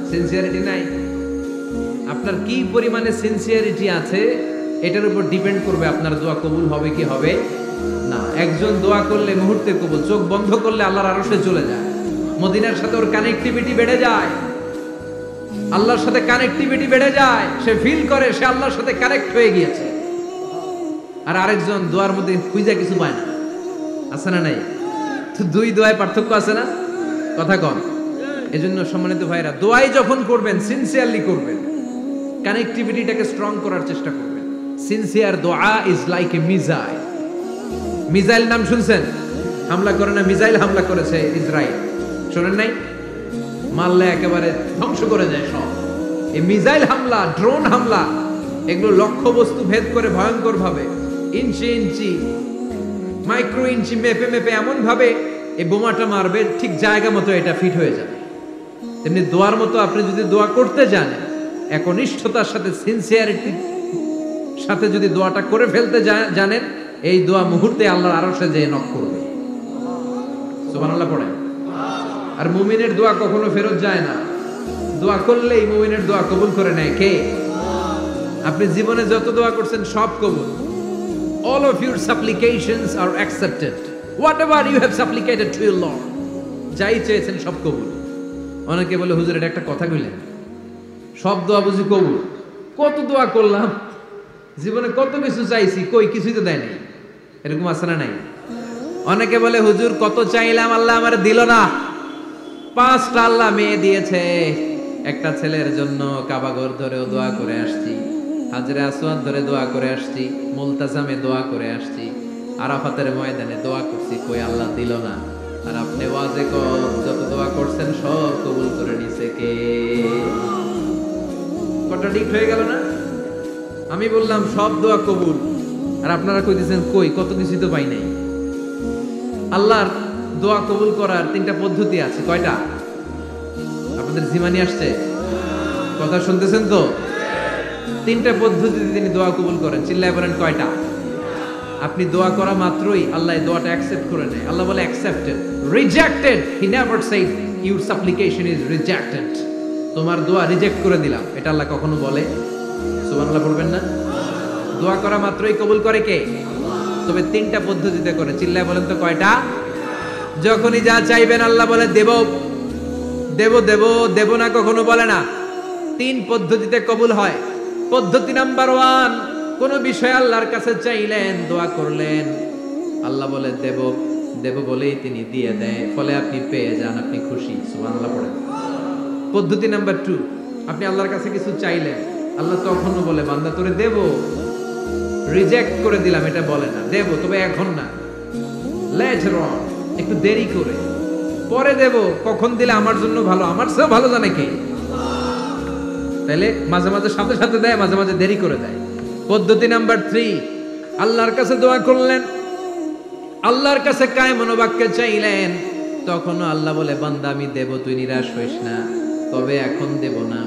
সিনসিয়ারিটি নাই। আপনার কি পরিমাণে সিনসিয়ারিটি আছে এটার উপর ডিপেন্ড করবে আপনার দোয়া কবুল হবে কি হবে না। একজন দোয়া করলে মুহূর্তে কবুল, চোখ বন্ধ করলে আল্লাহর আরশে চলে যায়, মদিনার সাথে ওর কানেক্টিভিটি বেড়ে যায়, আল্লাহর সাথে কানেক্টিভিটি বেড়ে যায়, সে ফিল করে সে আল্লাহর সাথে কানেক্ট হয়ে গিয়েছে। আর আরেকজন দোয়ার মধ্যে খুঁজে কিছু পায় না, আছে না নাই? তো 2 দোয়ায় পার্থক্য আছে না? কথা কম। এজন্য সম্মানিত ভাইরা, দোয়াই যখন করবেন সিনসিয়ারলি করবেন, কানেক্টিভিটিটাকে স্ট্রং করার চেষ্টা করবেন। সিনসিয়ার দোয়া is like a missile. Missile নাম শুনছেন? হামলা করে না, মিসাইল হামলা করেছে ইসরায়েল, শোনেন নাই? মারলে একেবারে ধ্বংস করে যায় সব। এই মিসাইল হামলা, ড্রোন হামলা, এগুলো লক্ষ্য বস্তু ভেদ করে ভয়ঙ্কর ভাবে, ইঞ্চি ইঞ্চি, মাইক্রো ইঞ্চি মেপে মেপে এমন ভাবে এই বোমাটা মারবে, ঠিক জায়গা মতো এটা ফিট হয়ে যাবে। তেমনি দোয়ার মতো আপনি যদি দোয়া করতে জানেন, একনিষ্ঠতার সাথে সিনসিয়ারিটির সাথে যদি দোয়াটা করে ফেলতে জানেন, এই দোয়া মুহূর্তে আল্লাহর আরশে যেয়ে নক করবে। সুবহানাল্লাহ পড়েন। আর মুমিনের দোয়া কখনো ফেরত যায় না, দোয়া করলেই মুমিনের দোয়া কবুল করে নেয় কে? আপনি জীবনে যত দোয়া করছেন সব কবুল। All of your supplications are accepted. Whatever you have supplicated to your Lord, যাই চেয়েছেন সব কবুল। অনেকে বলে হুজুর এটা একটা কথা কইলেন, সব দোয়া বুঝি কবুল? কত দোয়া করলাম, জীবনে কত কিছু চাইছি, কই কিছুই তো দেয় নাই। এরকম আছে না নাই? অনেকে বলে হুজুর কত চাইলাম আল্লাহ আমার দিল না। 5টা আল্লাহ মেয়ে দিয়েছে, একটা ছেলের জন্য কাবাঘর ধরেও দোয়া করে আসছি, হাজরে আসওয়াদ ধরে দোয়া করে আসছি, মুলতাজামে দোয়া করে আসছি, আরাফাতের ময়দানে দোয়া করছি, কই আল্লাহ দিল না। আর আপনি ওয়াজে যত দোয়া করছেন সব কবুল করে নিছে কে? কন্ট্রাডিক্ট হয়ে গেল না? আমি বললাম সব দোয়া কবুল, আর আপনারা কই দিয়েছেন কই কত কিছু তো পাই নাই। আল্লাহর দোয়া কবুল করার 3টা পদ্ধতি আছে। কয়টা? আপনাদের জিমানি আসছে? কথা শুনতেছেন তো? 3টা পদ্ধতিতে তিনি দোয়া কবুল করেন। চিল্লায় বলেন কয়টা? আপনি দোয়া করা মাত্রই আল্লাহ এই দোয়াটা অ্যাকসেপ্ট করে নেয়। আল্লাহ বলে accepted, rejected he never shed your সাপ্লিকেশন is rejected. তোমার দোয়া রিজেক্ট করে দিলাম, এটা আল্লাহ কখনো বলে? সুবহানাল্লাহ বলবেন না? দোয়া করা মাত্রই কবুল করে কে? তবে 3টা পদ্ধতিতে করে। চিল্লায় বলেন তো কয়টা? যখনই যা চাইবেন আল্লাহ বলে দেব দেব দেব দেব না, কখনো বলে না। 3 পদ্ধতিতে কবুল হয়। পদ্ধতি নাম্বার 1, কোন বিষয় আল্লাহর কাছে চাইলেন, দোয়া করলেন, আল্লাহ বলে দেব দেব বলেই তিনি দিয়ে দেয়, ফলে আপনি পেয়ে যান, আপনি খুশি। সুবহানাল্লাহ পড়েন। পদ্ধতি নাম্বার 2, আপনি আল্লাহর কাছে কিছু চাইলেন, আল্লাহ তখনও বলে বান্দা তোরে দেব, রিজেক্ট করে দিলাম এটা বলে না, দেব তবে এখন না, লেটার অন, একটু দেরি করে, পরে দেব, কখন দিলে আমার জন্য ভালো, আমার চেয়েও ভালো জানে কে। তাহলে মাঝে মাঝে সাথে সাথে দেয়, মাঝে মাঝে দেরি করে দেয়। পদ্ধতি নাম্বার 3, আল্লাহর কাছে দোয়া করলেন, আল্লাহর কাছে কায় মনোবাক্যে চাইলেন, তখনও আল্লাহ বলে বান্দা আমি দেব, তুই নিরাশ হইস না, তবে এখন দেব না।